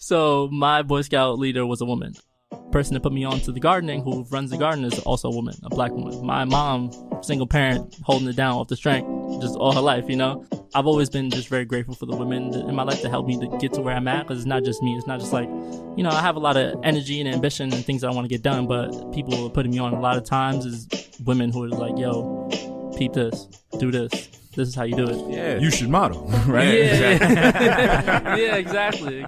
So my Boy Scout leader was a woman. Person that put me on to the gardening, who runs the garden, is also a woman, a black woman. My mom, single parent, holding it down off the strength, just all her life, you know. I've always been just very grateful for the women in my life to help me to get to where I'm at, because it's not just me. It's not just like, you know, I have a lot of energy and ambition and things that I want to get done, but people are putting me on a lot of times is women who are like, yo, peep this, do this. This is how you do it. Yeah, you should model, right? Yeah, yeah, exactly.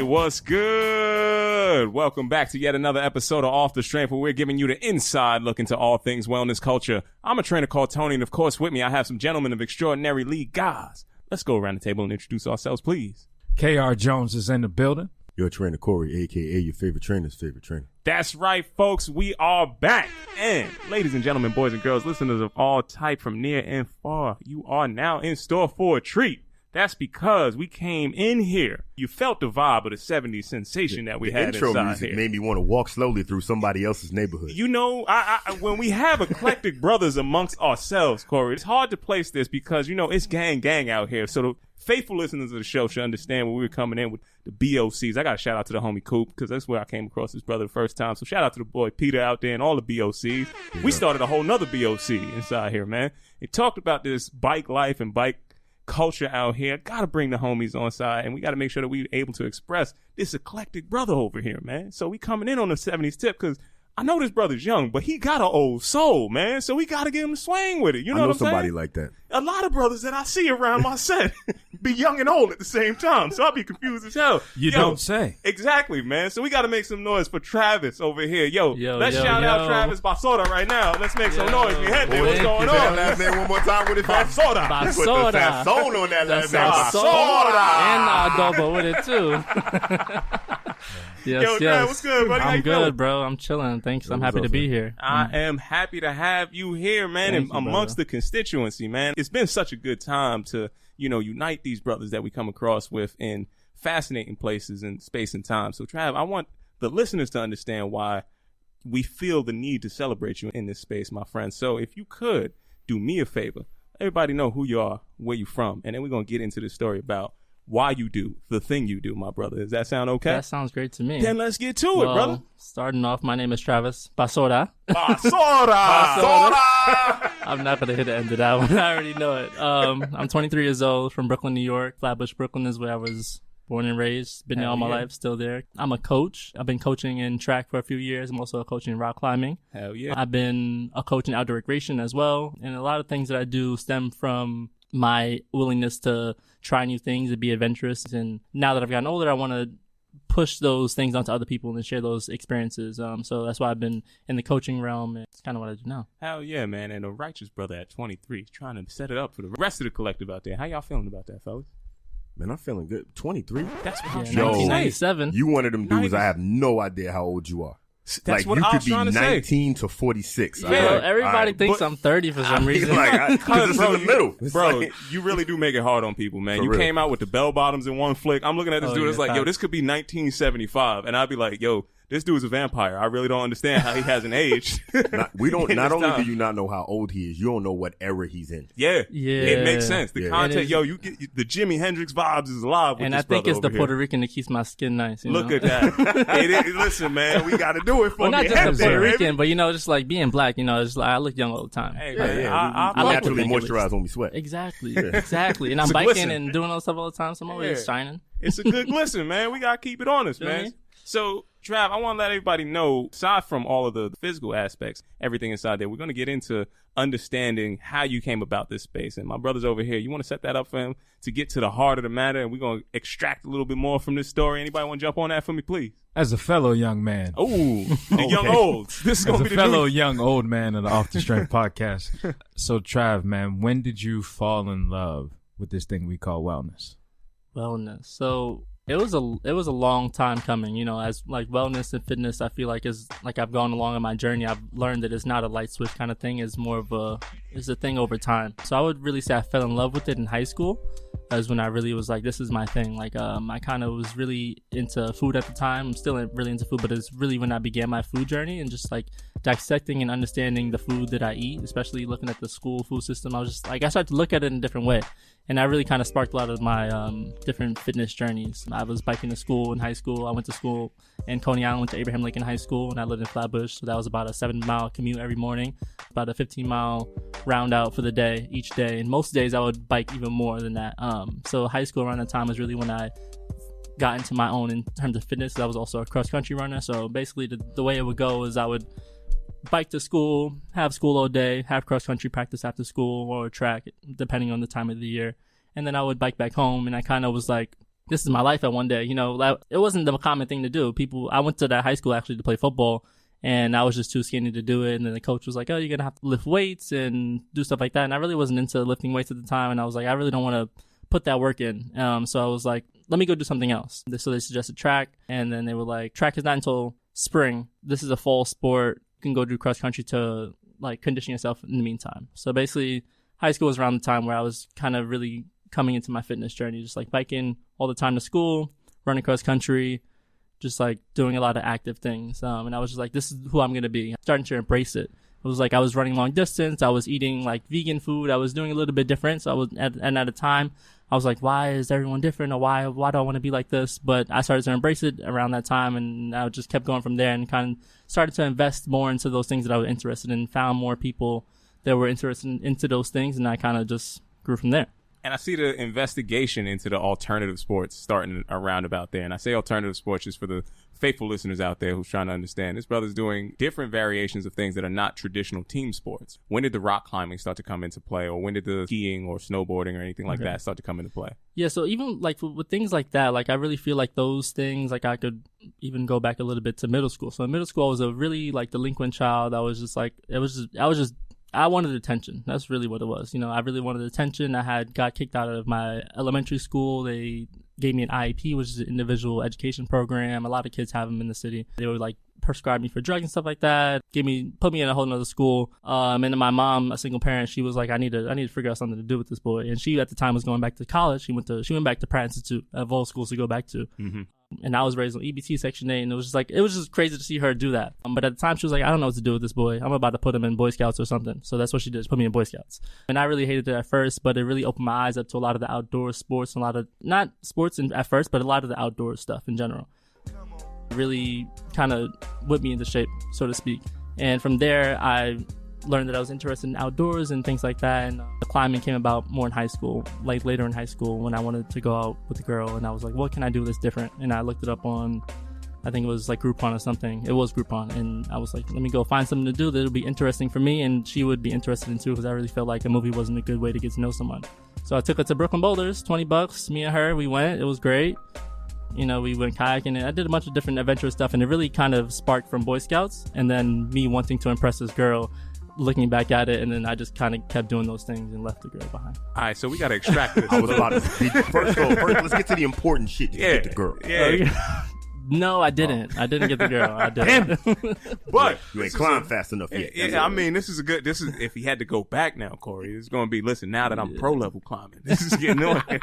What's good? Welcome back to yet another episode of Off the Strength, where we're giving you the inside look into all things wellness culture. I'm a trainer called Tony, and of course with me I have some gentlemen of extraordinary league guys. Let's go around the table and introduce ourselves, please. KR Jones is in the building. Your trainer Corey, aka your favorite trainer's favorite trainer. That's right, folks. We are back. And ladies and gentlemen, boys and girls, listeners of all type from near and far, you are now in store for a treat. That's because we came in here. You felt the vibe of the 70s sensation that we had inside here. The intro music made me want to walk slowly through somebody else's neighborhood. You know, I when we have eclectic brothers amongst ourselves, Corey, it's hard to place this because, you know, it's gang out here. So the faithful listeners of the show should understand when we were coming in with the BOCs. I got to shout out to the homie Coop because that's where I came across this brother the first time. So shout out to the boy Peter out there and all the BOCs. Yeah. We started a whole nother BOC inside here, man. It talked about this bike life and bike culture out here. Gotta bring the homies on side, and we gotta make sure that we're able to express this eclectic brother over here, man. So we coming in on the 70s tip because I know this brother's young, but he got an old soul, man. So we gotta get him to swing with it. You know what I'm saying? I know somebody like that. A lot of brothers that I see around my set be young and old at the same time, so I'll be confused as hell. You don't say. Exactly, man. So we gotta make some noise for Travis over here. Let's shout out Travis Basora right now. Let's make some noise. We had there. What's going on? That last name one more time with it. Basora. Put the fat soul on that last name. Basora. And adobo with it too. Yes. Trav, what's good, buddy? I'm good, bro. I'm chilling. Thanks. I'm happy to be here. I am happy to have you here, man, and amongst the constituency, man. It's been such a good time to, you know, unite these brothers that we come across with in fascinating places in space and time. So, Trav, I want the listeners to understand why we feel the need to celebrate you in this space, my friend. So, if you could do me a favor, everybody know who you are, where you're from, and then we're going to get into this story about why you do the thing you do, my brother. Does that sound okay? That sounds great to me. Then let's get to it, brother. Starting off, my name is Travis Basora. Basora! I'm not going to hit the end of that one. I already know it. I'm 23 years old, from Brooklyn, New York. Flatbush, Brooklyn is where I was born and raised. Been there all my life, still there. I'm a coach. I've been coaching in track for a few years. I'm also a coach in rock climbing. Hell yeah. I've been a coach in outdoor recreation as well. And a lot of things that I do stem from my willingness to try new things and be adventurous. And now that I've gotten older, I want to push those things onto other people and share those experiences. So that's why I've been in the coaching realm. And it's kind of what I do now. Hell yeah, man. And a righteous brother at 23 trying to set it up for the rest of the collective out there. How y'all feeling about that, fellas? Man, I'm feeling good. 23? That's what I'm trying to say. 1997. You one of them dudes, I have no idea how old you are. That's what I was trying to say. You could be 19 to 46. Yeah, everybody thinks I'm 30 for some reason. Because it's in the middle. Bro, you really do make it hard on people, man. You came out with the bell bottoms in one flick. I'm looking at this dude. It's like, yo, this could be 1975. And I'd be like, yo, this dude's a vampire. I really don't understand how he hasn't aged. Not only do you not know how old he is, you don't know what era he's in. Yeah. It makes sense. The content, you get the Jimi Hendrix vibes is alive with and this I think it's the here. Puerto Rican that keeps my skin nice. Look at that. Listen, man, we got to do it for not me. just the Puerto Rican, but, just like being black, it's like I look young all the time. Hey, man, I naturally moisturize when we sweat. Exactly. Exactly. And I'm biking and doing all stuff all the time, so I'm always shining. It's a good glisten, man. We got to keep it honest, man. So Trav, I want to let everybody know, aside from all of the physical aspects, everything inside there, we're going to get into understanding how you came about this space. And my brother's over here. You want to set that up for him to get to the heart of the matter, and we're going to extract a little bit more from this story. Anybody want to jump on that for me, please? As a fellow young man. Oh, the young olds. This is going to be the fellow young old man of the Off the Strength podcast. So, Trav, man, when did you fall in love with this thing we call wellness? Wellness. So it was a long time coming, you know, as like wellness and fitness. I feel like is like I've gone along in my journey. I've learned that it's not a light switch kind of thing. It's more of it's a thing over time. So I would really say I fell in love with it in high school. As when I really was like, this is my thing. Like, I kind of was really into food at the time. I'm still really into food, but it's really when I began my food journey and just like dissecting and understanding the food that I eat, especially looking at the school food system. I was just like, I started to look at it in a different way. And that really kind of sparked a lot of my different fitness journeys. I was biking to school in high school. I went to school in Coney Island, went to Abraham Lincoln High School, and I lived in Flatbush. So that was about a 7-mile commute every morning, about a 15-mile round out for the day each day. And most days I would bike even more than that. So high school around that time was really when I got into my own in terms of fitness. I was also a cross-country runner. So basically the way it would go is I would bike to school, have school all day, have cross-country practice after school or track, depending on the time of the year. And then I would bike back home, and I kind of was like, this is my life at one day. You know, it wasn't the common thing to do. I went to that high school actually to play football, and I was just too skinny to do it. And then the coach was like, oh, you're going to have to lift weights and do stuff like that. And I really wasn't into lifting weights at the time. And I was like, I really don't want to put that work in. So I was like, let me go do something else. So they suggested track. And then they were like, track is not until spring. This is a fall sport. You can go do cross country to like condition yourself in the meantime. So basically high school was around the time where I was kind of really coming into my fitness journey, just like biking all the time to school, running cross country, just like doing a lot of active things. And I was just like, this is who I'm going to be. Starting to embrace it. It was like I was running long distance. I was eating like vegan food. I was doing a little bit different. So I was at a time I was like, why is everyone different, or why do I want to be like this? But I started to embrace it around that time, and I just kept going from there and kind of started to invest more into those things that I was interested in, found more people that were interested into those things, and I kind of just grew from there. And I see the investigation into the alternative sports starting around about there. And I say alternative sports just for the faithful listeners out there who's trying to understand. This brother's doing different variations of things that are not traditional team sports. When did the rock climbing start to come into play? Or when did the skiing or snowboarding or anything like that start to come into play? Yeah, so even like with things like that, like I really feel like those things, like I could even go back a little bit to middle school. So in middle school, I was a really like delinquent child. I was just like, I wanted attention. That's really what it was. You know, I really wanted attention. Got kicked out of my elementary school. They gave me an IEP, which is an individual education program. A lot of kids have them in the city. They would like prescribe me for drugs and stuff like that. Put me in a whole nother school. And then my mom, a single parent, she was like, I need to figure out something to do with this boy. And she at the time was going back to college. She went back to Pratt Institute, of all schools to go back to. Mm-hmm. And I was raised on EBT Section 8, and it was just crazy to see her do that. But at the time, she was like, I don't know what to do with this boy. I'm about to put him in Boy Scouts or something. So that's what she did, put me in Boy Scouts. And I really hated it at first, but it really opened my eyes up to a lot of the outdoor sports, and a lot of, not sports at first, but a lot of the outdoor stuff in general. Really kind of whipped me into shape, so to speak. And from there, I learned that I was interested in outdoors and things like that. And the climbing came about more in high school, like later in high school when I wanted to go out with a girl. And I was like, what can I do that's different? And I looked it up on, I think it was like Groupon or something. It was Groupon. And I was like, let me go find something to do that'll be interesting for me, and she would be interested in too, because I really felt like a movie wasn't a good way to get to know someone. So I took her to Brooklyn Boulders, $20, me and her, we went. It was great. You know, we went kayaking, and I did a bunch of different adventurous stuff, and it really kind of sparked from Boy Scouts, and then me wanting to impress this girl, looking back at it, and then I just kind of kept doing those things and left the girl behind. All right, so we got to extract this. I was about to first, let's get to the important shit to get the girl. Yeah. No, I didn't. I didn't get the girl. I didn't. But you ain't climbed fast enough yet. Yeah, I mean, this is if he had to go back now, Corey, it's going to be, listen, now that I'm pro level climbing, this is getting on here.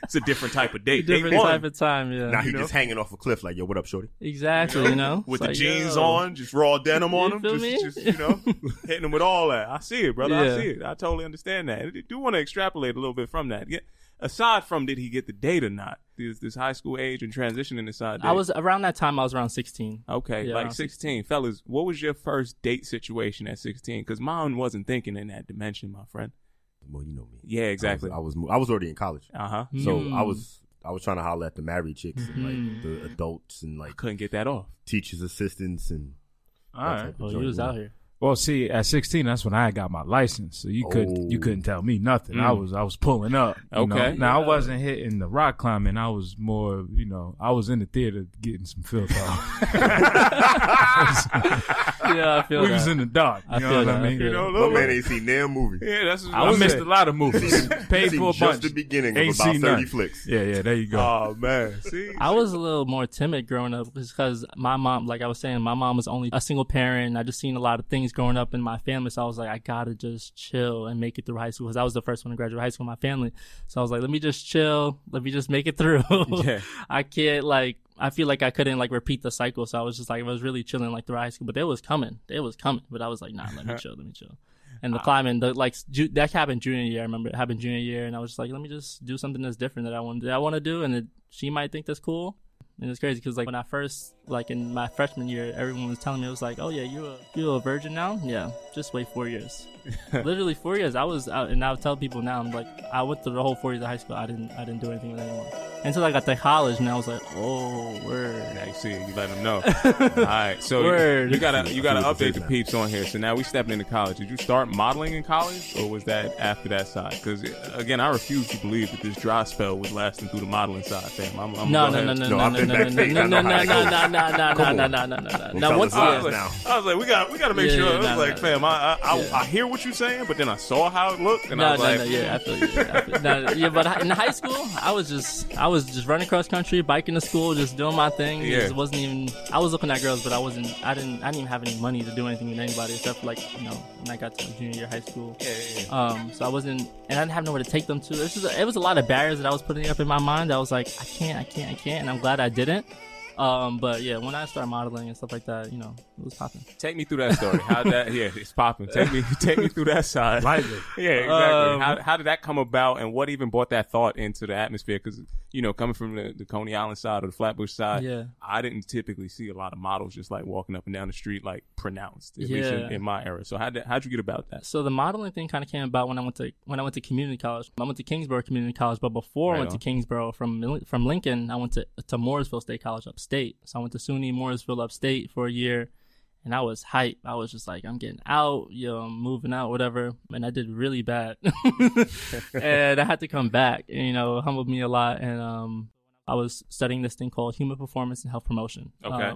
It's a different type of date. Different type of time, yeah. Now he just hanging off a cliff like, yo, what up, shorty? Exactly, you know? With the jeans on, just raw denim on him. Just hitting him with all that. I see it, brother. Yeah. I see it. I totally understand that. I do want to extrapolate a little bit from that. Yeah. Aside from did he get the date or not, this high school age and transitioning inside date. I was around that time. I was around 16. Okay, yeah, like 16. Fellas, what was your first date situation at 16? Because mine wasn't thinking in that dimension, my friend. Well, you know me. Yeah, exactly. I was already in college. Uh-huh. So I was I was trying to holler at the married chicks and like the adults and like Couldn't get that off. teachers' assistants and. All right. Oh, you was out here. Well, see, at 16, that's when I got my license. So you couldn't tell me nothing. I was pulling up. You know? Now I wasn't hitting the rock climbing. I was more, I was in the theater getting some filth off. Yeah, I feel We that. was in the dark. You know what I mean? My man ain't seen damn movie. Yeah, that's what I missed a lot of movies. Paid Seen for a just bunch. the beginning Ain't of about seen 30 none. flicks. Yeah, there you go. Oh man, see, I was a little more timid growing up because my mom, like I was saying, my mom was only a single parent. I just seen a lot of things growing up in my family. So I was like, I gotta just chill and make it through high school because I was the first one to graduate high school in my family. So I was like, let me just chill. Let me just make it through. Yeah. I can't I feel like I couldn't repeat the cycle. So I was just I was really chilling through high school, but it was coming. But I was like, nah, let me chill. And the climbing, that happened junior year. I remember it happened junior year, and I was just like, let me just do something that's different that I want to do, and she might think that's cool. And it's crazy because when I first in my freshman year, everyone was telling me, it was like, oh yeah, you're a virgin now. Yeah, just wait 4 years. Literally 4 years. I was out, and I would tell people now, I'm like, I went through the whole 4 years of high school. I didn't do anything with anyone until I got to college, and I was like, oh, word. Now, see, you let them know. All right, so you gotta update the peeps on here. So now we stepping into college. Did you start modeling in college, or was that after that side? Because again, I refuse to believe that this dry spell was lasting through the modeling side, fam. No. Now once I was like, we gotta make sure. I was like, fam, I hear what you're saying, but then I saw how it looked, and I was like, yeah, I feel you. But in high school, I was just running cross country, biking to school, just doing my thing. Yeah. It wasn't even. I was looking at girls, but I didn't even have any money to do anything with anybody except for when I got to junior year of high school. Yeah. So I wasn't, and I didn't have nowhere to take them to. It was a lot of barriers that I was putting up in my mind. I was like, I can't, and I'm glad I didn't. But yeah, when I started modeling and stuff like that, it was popping. Take me through that story. How that? Yeah, it's popping. Take me through that side. Lively. Yeah, exactly. How did that come about, and what even brought that thought into the atmosphere? Because coming from the Coney Island side or the Flatbush side, yeah. I didn't typically see a lot of models just walking up and down the street pronounced. At least in my era. So how'd you get about that? So the modeling thing kind of came about when I went to community college. I went to Kingsborough Community College, but before I went to Kingsborough from Lincoln, I went to Mooresville State College upstate. So I went to SUNY Mooresville upstate for a year. And I was hype. I was just like, I'm getting out, I'm moving out, whatever. And I did really bad. And I had to come back. And, humbled me a lot. And I was studying this thing called human performance and health promotion. Okay.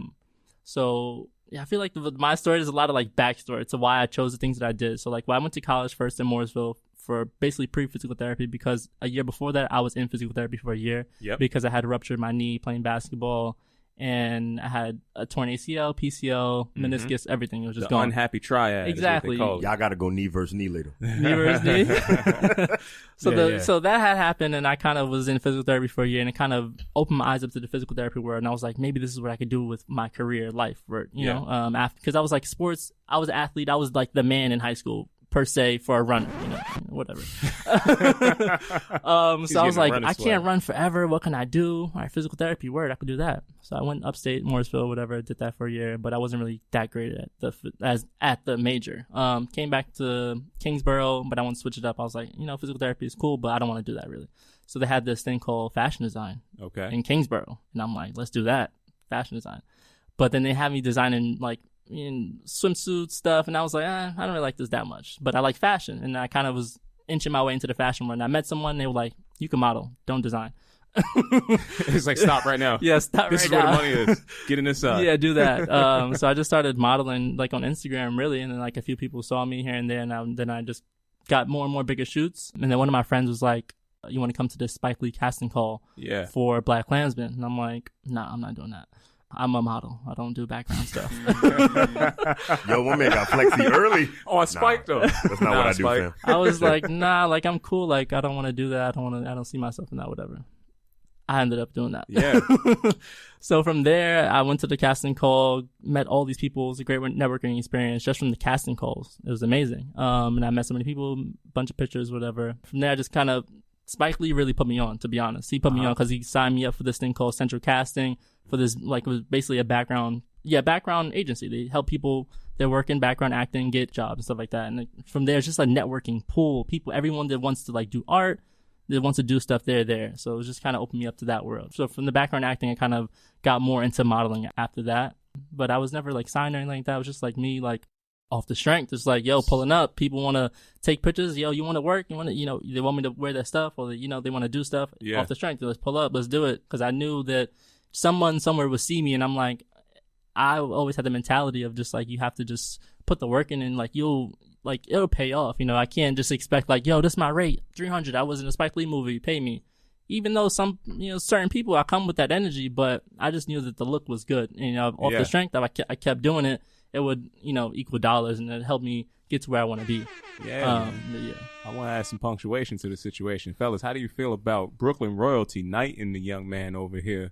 So yeah, I feel like my story is a lot of backstory to why I chose the things that I did. So I went to college first in Mooresville for basically pre-physical therapy because a year before that I was in physical therapy for a year because I had ruptured my knee playing basketball. And I had a torn ACL, PCL, meniscus, everything. It was just gone. Unhappy triad. Exactly. Y'all got to go knee versus knee later. Knee versus knee. So that had happened, and I kind of was in physical therapy for a year, and it kind of opened my eyes up to the physical therapy world. And I was like, maybe this is what I could do with my career, life, because I was sports. I was an athlete. I was the man in high school. Per se, for a runner, whatever. So I was like, I can't run forever. What can I do? All right, physical therapy, word, I could do that. So I went upstate, Mooresville, whatever, did that for a year, but I wasn't really that great at the major. Came back to Kingsborough, but I wanted to switch it up. I was like, physical therapy is cool, but I don't want to do that really. So they had this thing called fashion design in Kingsborough, and I'm like, let's do that, fashion design. But then they had me designing in swimsuit stuff, and I was like, I don't really like this that much, but I like fashion, and I kind of was inching my way into the fashion world. And I met someone, they were like, you can model, don't design. It's like, stop right now. Yeah, stop this right now. This is where the money is. Get in this side. Yeah, do that. So I just started modeling on Instagram really, and then a few people saw me here and there, and then I just got more and more bigger shoots. And then one of my friends was like, you want to come to this Spike Lee casting call for Black Klansman? And I'm like, nah, I'm not doing that. I'm a model. I don't do background stuff. Yo, one man got flexy early. On Spike, though. That's not what I do, fam. I was like, nah, I'm cool. I don't want to do that. I don't see myself in that, whatever. I ended up doing that. Yeah. So from there, I went to the casting call, met all these people. It was a great networking experience just from the casting calls. It was amazing. And I met so many people, a bunch of pictures, whatever. From there, I just kind of, Spike Lee really put me on, to be honest. He put me on because he signed me up for this thing called Central Casting, for this, it was basically a background agency. They help people that work in background acting get jobs and stuff like that. And from there, it's just a networking pool. Everyone that wants to do art, they want to do stuff, they're there. So it was just kind of opened me up to that world. So from the background acting, I kind of got more into modeling after that. But I was never like signed or anything like that. It was just like me, like off the strength. It's like, yo, pulling up. People want to take pictures. Yo, you want to work? You want to, they want me to wear their stuff, or they want to do stuff off the strength. Let's pull up. Let's do it. Because I knew that someone somewhere would see me, and I'm like, I always had the mentality of just like, you have to just put the work in, and like it'll pay off. I can't just expect like, yo, this is my rate, 300. I was in a Spike Lee movie, pay me. Even though some, certain people, I come with that energy, but I just knew that the look was good. Off the strength of I kept doing it, it would, equal dollars, and it helped me get to where I want to be. Yeah. I want to add some punctuation to the situation. Fellas, how do you feel about Brooklyn royalty knighting the young man over here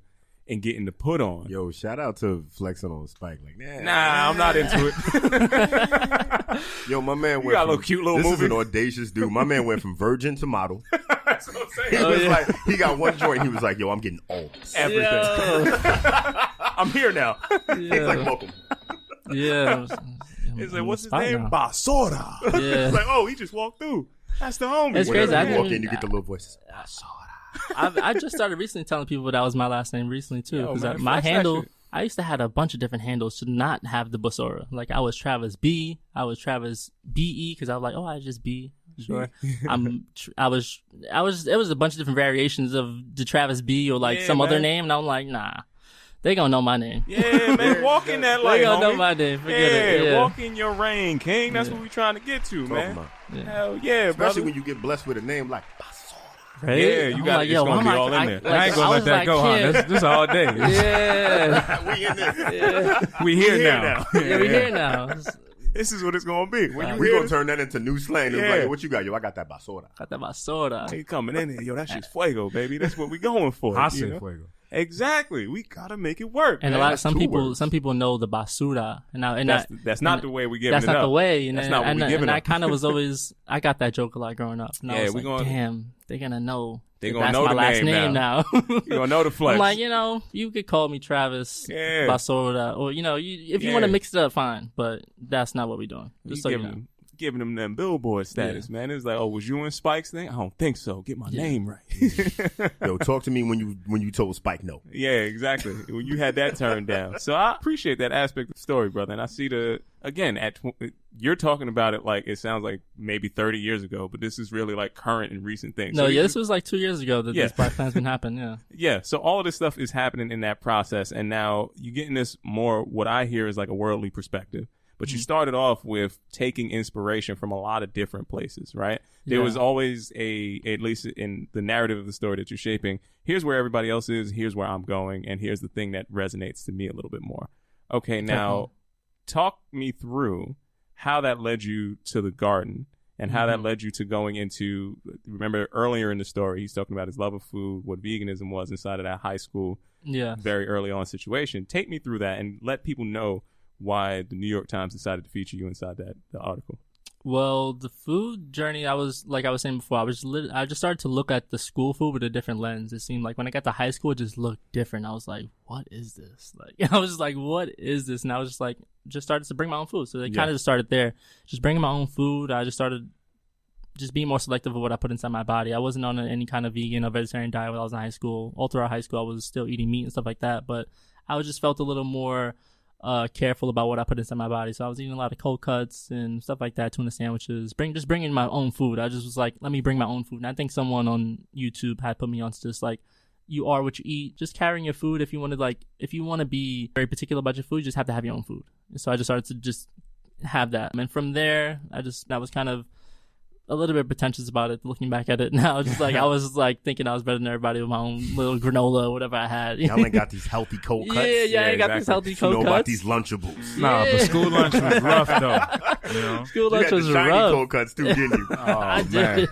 and getting the put on? Yo, shout out to flexing on Spike. Like, nah, I'm not into it. Yo, my man went. You got a little cute little movie. This is an audacious dude. My man went from virgin to model. That's what I'm saying. He was like, he got one joint. He was like, yo, I'm getting all this. Everything. I'm here now. He's like, welcome. Yeah. He's like, what's his name? Basora. Yeah. It's like, oh, he just walked through. That's the homie. It's crazy. Whenever you walk in, you get the little voices. I just started recently telling people that was my last name recently too, because my handle, I used to have a bunch of different handles to not have the Basora. Like I was Travis B, I was Travis BE, because I was like, oh, I just B. Sure. It was a bunch of different variations of the Travis B or like some other name, and I'm like, nah. They gonna know my name. Yeah, man. Walk in that light, They gonna homie. know my name. Forget it. Yeah. Walk in your reign, King. That's what we trying to get to, man. Yeah. Hell yeah, Especially brother. when you get blessed with a name like Basora. Right? Yeah, you got it's gonna be all in there. I ain't gonna let that go, huh? This all day. Yeah. We in this. Yeah. We here now. Yeah, we here now. This is what it's gonna be. When We gonna turn that into new slang. It's like, what you got? Yo, I got that Basora. Got that Basora. He coming in there, yo, that shit's fuego, baby. That's what we going for. I say fuego. Exactly. We gotta make it work. And man. a lot of some people know the basura, that's not the way we giving it up. That's not the way. And that's not what we giving and up. I kind of was always, I got that joke a lot growing up. And I was like, damn, they're gonna know. They gonna that's know my the last name now. You gonna know the flex. I'm like, you could call me Travis Basora, or if you want to mix it up, fine. But that's not what we're doing. Just so you know. Giving them that billboard status, man. It was like, oh, was you in Spike's thing? I don't think so. Get my name right. Yo, talk to me when you told Spike no. Yeah, exactly. When you had that turned down. So I appreciate that aspect of the story, brother. And I see you're talking about it like it sounds like maybe 30 years ago, but this is really like current and recent things. No, this was like 2 years ago that this Black Klansman happened. Yeah. Yeah. So all of this stuff is happening in that process. And now you getting this more, what I hear is like a worldly perspective. But you started off with taking inspiration from a lot of different places, right? There was always at least in the narrative of the story that you're shaping, here's where everybody else is, here's where I'm going, and here's the thing that resonates to me a little bit more. Okay, now talk me through how that led you to the garden and how that led you to going into, remember earlier in the story, he's talking about his love of food, what veganism was inside of that high school, very early on situation. Take me through that and let people know why the New York Times decided to feature you inside the article. Well, the food journey, I was saying before, I just started to look at the school food with a different lens. It seemed like when I got to high school, it just looked different. I was like, what is this? Like, I was just like, what is this? And I was just like, just started to bring my own food. So they kind of just started there, just bringing my own food. I just started just being more selective of what I put inside my body. I wasn't on any kind of vegan or vegetarian diet when I was in high school. All throughout high school, I was still eating meat and stuff like that, but I just felt a little more careful about what I put inside my body. So I was eating a lot of cold cuts and stuff like that, tuna sandwiches, just bringing my own food. I just was like, let me bring my own food. And I think someone on YouTube had put me on to just like, you are what you eat. Just carrying your food. If you want to be very particular about your food, you just have to have your own food. So I just started to just have that. And from there, that was kind of a little bit pretentious about it, looking back at it now. Just like I was like thinking I was better than everybody with my own little granola or whatever I had. Y'all ain't got these healthy cold cuts. Yeah, I ain't got these healthy cold cuts. You know about these Lunchables. Nah, but school lunch was rough though. You know? School lunch was you had the shiny rough. cold cuts too, didn't you? I did.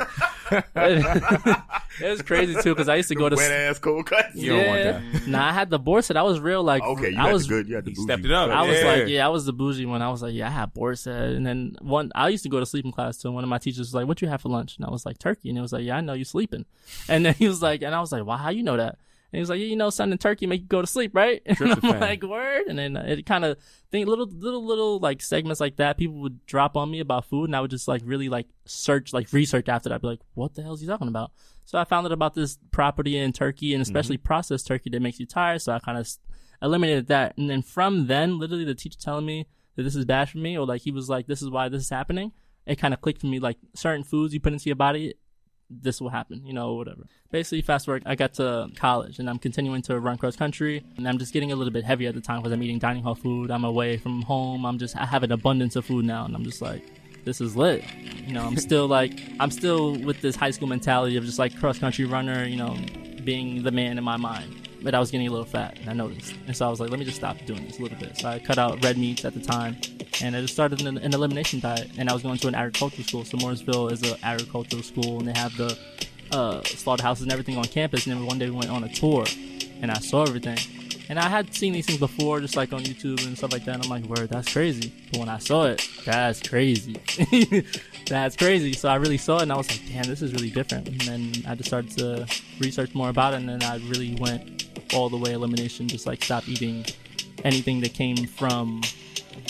It was crazy too because I used to go to wet ass cold cuts. You don't want that. Nah, I had the Borset. I was real like. Okay, you I had was the good. You had the bougie. Stepped it up. I was like, I was the bougie one. I was like, I had Borset. And then I used to go to sleeping class too. And one of my teachers was like, what you have for lunch? And I was like, turkey. And he was like, yeah, I know you sleeping. And then he was like, and I was like, wow, how you know that? And he was like, yeah, son and turkey make you go to sleep, right? And I'm like, word. And then it kind of little like segments like that, people would drop on me about food, and I would just like really like research after that. I'd be like, what the hell is he talking about? So I found out about this property in Turkey, and especially processed turkey, that makes you tired. So I kind of eliminated that. And then from then, literally the teacher telling me that this is bad for me, or like he was like, this is why this is happening. It kind of clicked for me, like certain foods you put into your body, this will happen, you know, whatever. Basically, fast forward, I got to college and I'm continuing to run cross country, and I'm just getting a little bit heavy at the time because I'm eating dining hall food. I'm away from home. I have an abundance of food now, and I'm just like, this is lit. You know, I'm still with this high school mentality of just like cross country runner, you know, being the man in my mind. But I was getting a little fat, and I noticed. And so I was like, let me just stop doing this a little bit. So I cut out red meats at the time, and I just started an elimination diet. And I was going to an agricultural school. So Mooresville is an agricultural school, and they have the slaughterhouses and everything on campus. And then one day we went on a tour, and I saw everything. And I had seen these things before, just like on YouTube and stuff like that. And I'm like, word, that's crazy. But when I saw it, that's crazy. That's crazy. So I really saw it, and I was like, damn, this is really different. And then I just started to research more about it, and then I really went all the way elimination, just like stop eating anything that came from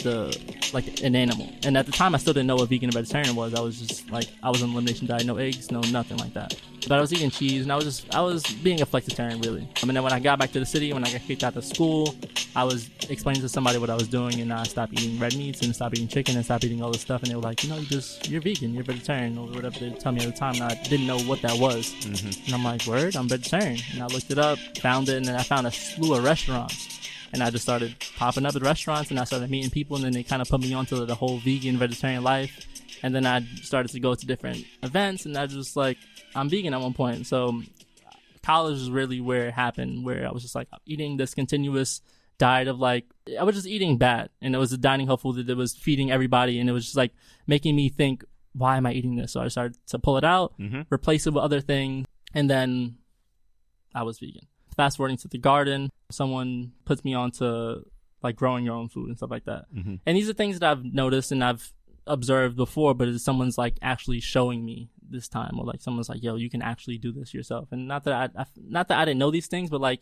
an animal. And at the time, I still didn't know what vegan and vegetarian was. I was just like, I was on elimination diet, no eggs, no nothing like that. But I was eating cheese, and I was being a flexitarian, really. I mean, then when I got back to the city, when I got kicked out of school, I was explaining to somebody what I was doing, and I stopped eating red meats and stopped eating chicken and stopped eating all this stuff. And they were like, you know, you're vegan, you're vegetarian, or whatever they tell me at the time. And I didn't know what that was. And I'm like, word, I'm vegetarian. And I looked it up, found it, and then I found a slew of restaurants. And I just started popping up at restaurants, and I started meeting people, and then they kind of put me onto the whole vegan, vegetarian life. And then I started to go to different events, and I just like, I'm vegan at one point. So college is really where it happened, where I was just like eating this continuous diet of like, I was just eating bad. And it was a dining hall food that was feeding everybody, and it was just like making me think, why am I eating this? So I started to pull it out, replace it with other things, and then I was vegan. Fast forwarding to the garden, someone puts me on to like growing your own food and stuff like that. And these are things that I've noticed and I've observed before, but it's someone's like actually showing me this time, or like someone's like, yo, you can actually do this yourself. And not that I didn't know these things, but like,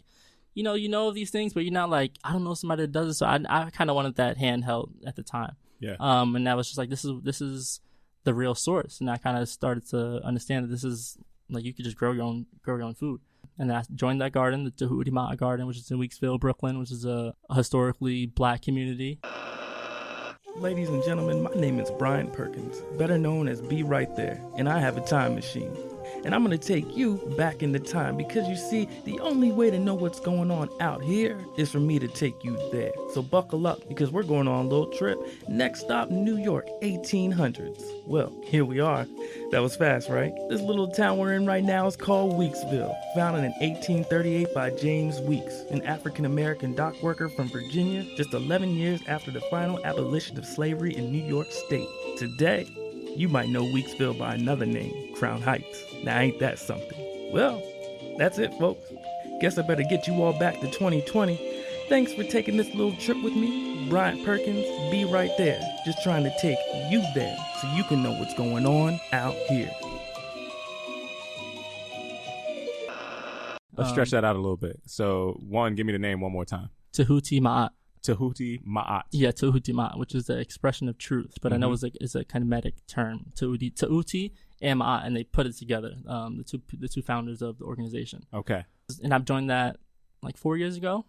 you know these things, but you're not like, I don't know somebody that does it. So I kind of wanted that handheld at the time. Yeah. And I was just like, this is the real source. And I kind of started to understand that this is like, you could just grow your own food. And I joined that garden, the Tahuti Ma'a Garden, which is in Weeksville, Brooklyn, which is a historically black community. Ladies and gentlemen, my name is Brian Perkins, better known as Be Right There, and I have a time machine. And I'm going to take you back into time because you see, the only way to know what's going on out here is for me to take you there. So buckle up because we're going on a little trip. Next stop, New York, 1800s. Well, here we are. That was fast, right? This little town we're in right now is called Weeksville, founded in 1838 by James Weeks, an African-American dock worker from Virginia, just 11 years after the final abolition of slavery in New York State. Today, you might know Weeksville by another name, Crown Heights. Now, ain't that something? Well, that's it, folks. Guess I better get you all back to 2020. Thanks for taking this little trip with me. Bryant Perkins, Be Right There. Just trying to take you there so you can know what's going on out here. Let's stretch that out a little bit. So, give me the name one more time. Tahuti Ma'at. Tahuti Ma'at. Yeah, Tahuti Ma'at, which is the expression of truth, but I know it's a kinetic term. Tahuti and Ma'at, and they put it together. The two founders of the organization. Okay. And I've joined that like 4 years ago.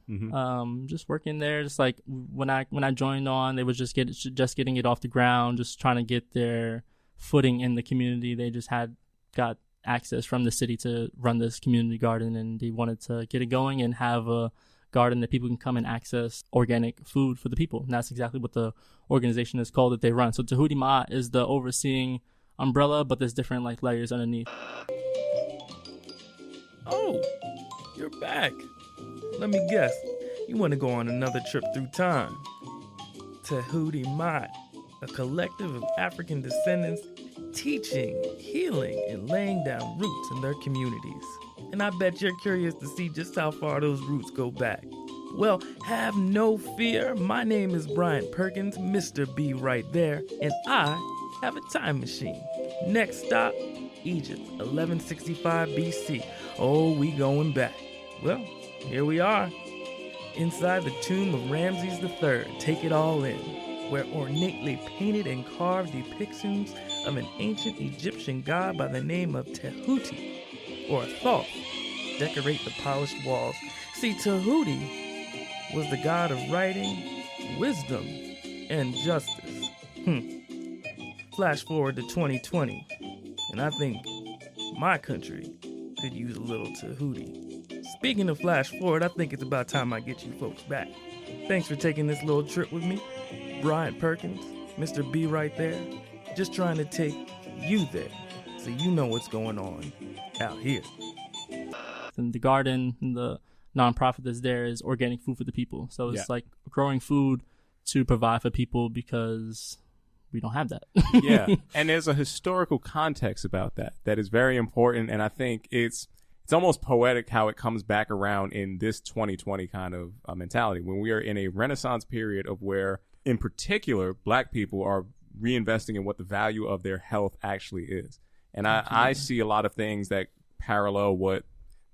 Just working there, just like when I joined on, they was just getting it off the ground, just trying to get their footing in the community. They just got access from the city to run this community garden, and they wanted to get it going and have a garden that people can come and access organic food for the people. And that's exactly what the organization is called that they run. So Tahuti Ma'at is the overseeing umbrella, but there's different like layers underneath. Oh, you're back. Let me guess. You want to go on another trip through time. Tahuti Ma'at, a collective of African descendants teaching, healing, and laying down roots in their communities. And I bet you're curious to see just how far those roots go back. Well, have no fear. My name is Brian Perkins, Mr. Be Right There, and I have a time machine. Next stop, Egypt, 1165 BC. Oh, we going back. Well, here we are. Inside the tomb of Ramses III, take it all in, where ornately painted and carved depictions of an ancient Egyptian god by the name of Tehuti or a thoth decorate the polished walls. See, Tahuti was the god of writing, wisdom, and justice. Flash forward to 2020, and I think my country could use a little Tahuti. Speaking of flash forward, I think it's about time I get you folks back. Thanks for taking this little trip with me. Bryant Perkins, Mr. B right there, just trying to take you there so you know what's going on out here. And the garden and the nonprofit that's there is organic food for the people. So it's like growing food to provide for people because we don't have that. Yeah. And there's a historical context about that is very important. And I think it's almost poetic how it comes back around in this 2020 kind of mentality when we are in a renaissance period of where, in particular, Black people are reinvesting in what the value of their health actually is. And I see a lot of things that parallel what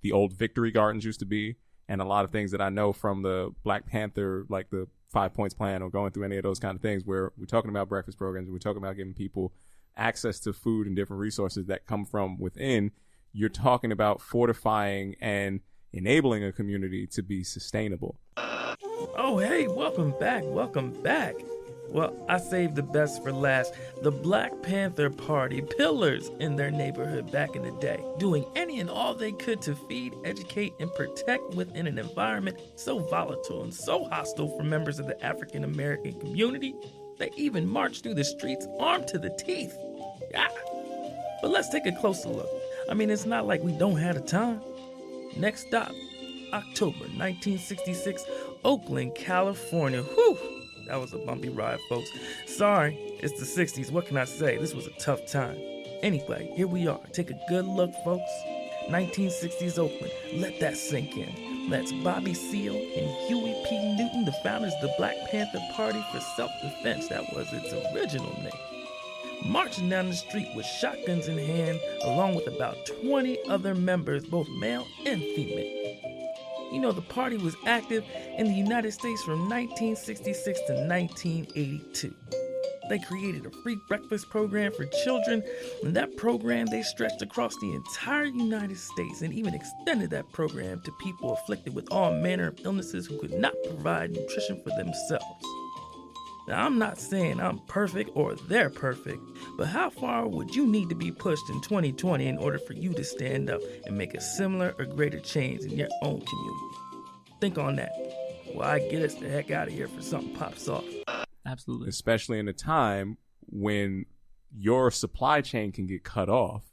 the old Victory Gardens used to be, and a lot of things that I know from the Black Panther, like the 5 Points Plan or going through any of those kind of things where we're talking about breakfast programs, we're talking about giving people access to food and different resources that come from within. You're talking about fortifying and enabling a community to be sustainable. Oh, hey, welcome back. Well, I saved the best for last. The Black Panther Party, pillars in their neighborhood back in the day, doing any and all they could to feed, educate, and protect within an environment so volatile and so hostile for members of the African American community. They even marched through the streets armed to the teeth. Yeah. But let's take a closer look. I mean, it's not like we don't have the time. Next stop, October 1966, Oakland, California. Whew! That was a bumpy ride, folks. Sorry, it's the 60s. What can I say? This was a tough time. Anyway, here we are. Take a good look, folks. 1960s Oakland. Let that sink in. That's Bobby Seale and Huey P. Newton, the founders of the Black Panther Party for Self-Defense. That was its original name. Marching down the street with shotguns in hand, along with about 20 other members, both male and female. You know, the party was active in the United States from 1966 to 1982. They created a free breakfast program for children, and that program they stretched across the entire United States and even extended that program to people afflicted with all manner of illnesses who could not provide nutrition for themselves. Now, I'm not saying I'm perfect or they're perfect, but how far would you need to be pushed in 2020 in order for you to stand up and make a similar or greater change in your own community? Think on that. Well, I get us the heck out of here for something pops off. Absolutely. Especially in a time when your supply chain can get cut off.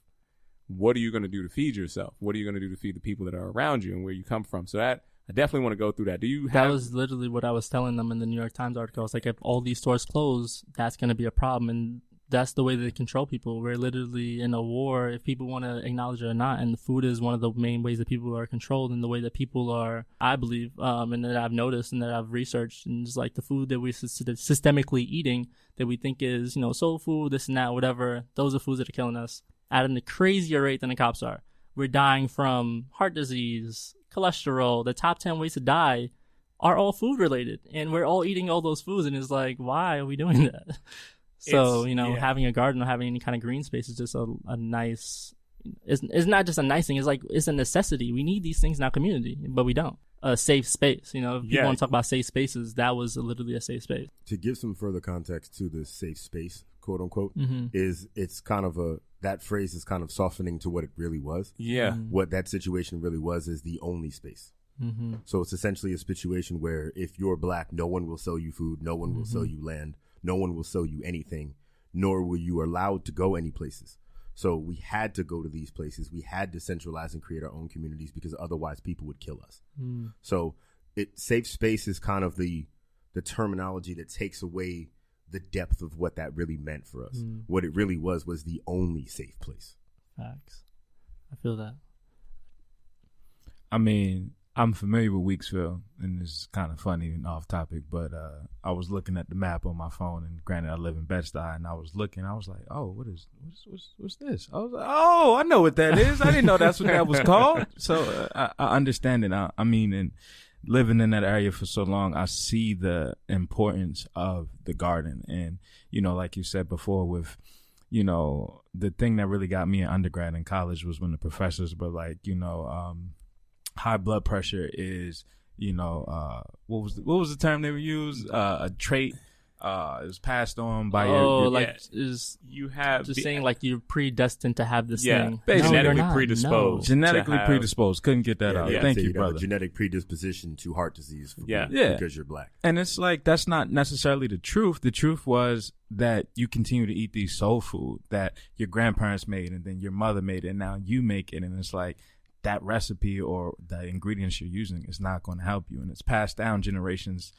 What are you going to do to feed yourself? What are you going to do to feed the people that are around you and where you come from? So that I definitely want to go through that. That was literally what I was telling them in the New York Times article. It's like, if all these stores close, that's going to be a problem. And that's the way they control people. We're literally in a war, if people want to acknowledge it or not. And food is one of the main ways that people are controlled, and the way that people are, I believe, and that I've noticed and that I've researched. And just like the food that we're systemically eating that we think is, soul food, this and that, whatever, those are foods that are killing us at a crazier rate than the cops are. We're dying from heart disease, cholesterol. The top 10 ways to die are all food related, and we're all eating all those foods. And it's like, why are we doing that? So, having a garden or having any kind of green space is just a nice, it's not just a nice thing. It's like, it's a necessity. We need these things in our community, but we don't. A safe space, if people want to talk about safe spaces, that was literally a safe space. To give some further context to the safe space, quote unquote, it's kind of that phrase is kind of softening to what it really was. Yeah. What that situation really was is the only space. So it's essentially a situation where if you're Black, no one will sell you food, no one will sell you land, no one will sell you anything, nor were you allowed to go any places. So we had to go to these places. We had to centralize and create our own communities because otherwise people would kill us. So safe space is kind of the terminology that takes away the depth of what that really meant for us. What it really was the only safe place. Facts. I feel that. I mean, I'm familiar with Weeksville, and it's kind of funny and off topic, but I was looking at the map on my phone, and granted I live in Bed-Stuy, and I was like, oh, what's this? I was like, oh, I know what that is. I didn't know that's what that was called. So I understand it. I mean, and living in that area for so long, I see the importance of the garden. And, like you said before, with you know, the thing that really got me in undergrad and college was when the professors were like, you know, high blood pressure is, you know, what was the term they would use? A trait. It was passed on by you have just saying like you're predestined to have this thing. Genetically predisposed. Genetically predisposed. Couldn't get that out. Thank you, brother. A genetic predisposition to heart disease. Because you're black. And it's like that's not necessarily the truth. The truth was that you continue to eat these soul food that your grandparents made, and then your mother made it, and now you make it, and it's like that recipe or the ingredients you're using is not going to help you, and it's passed down generations.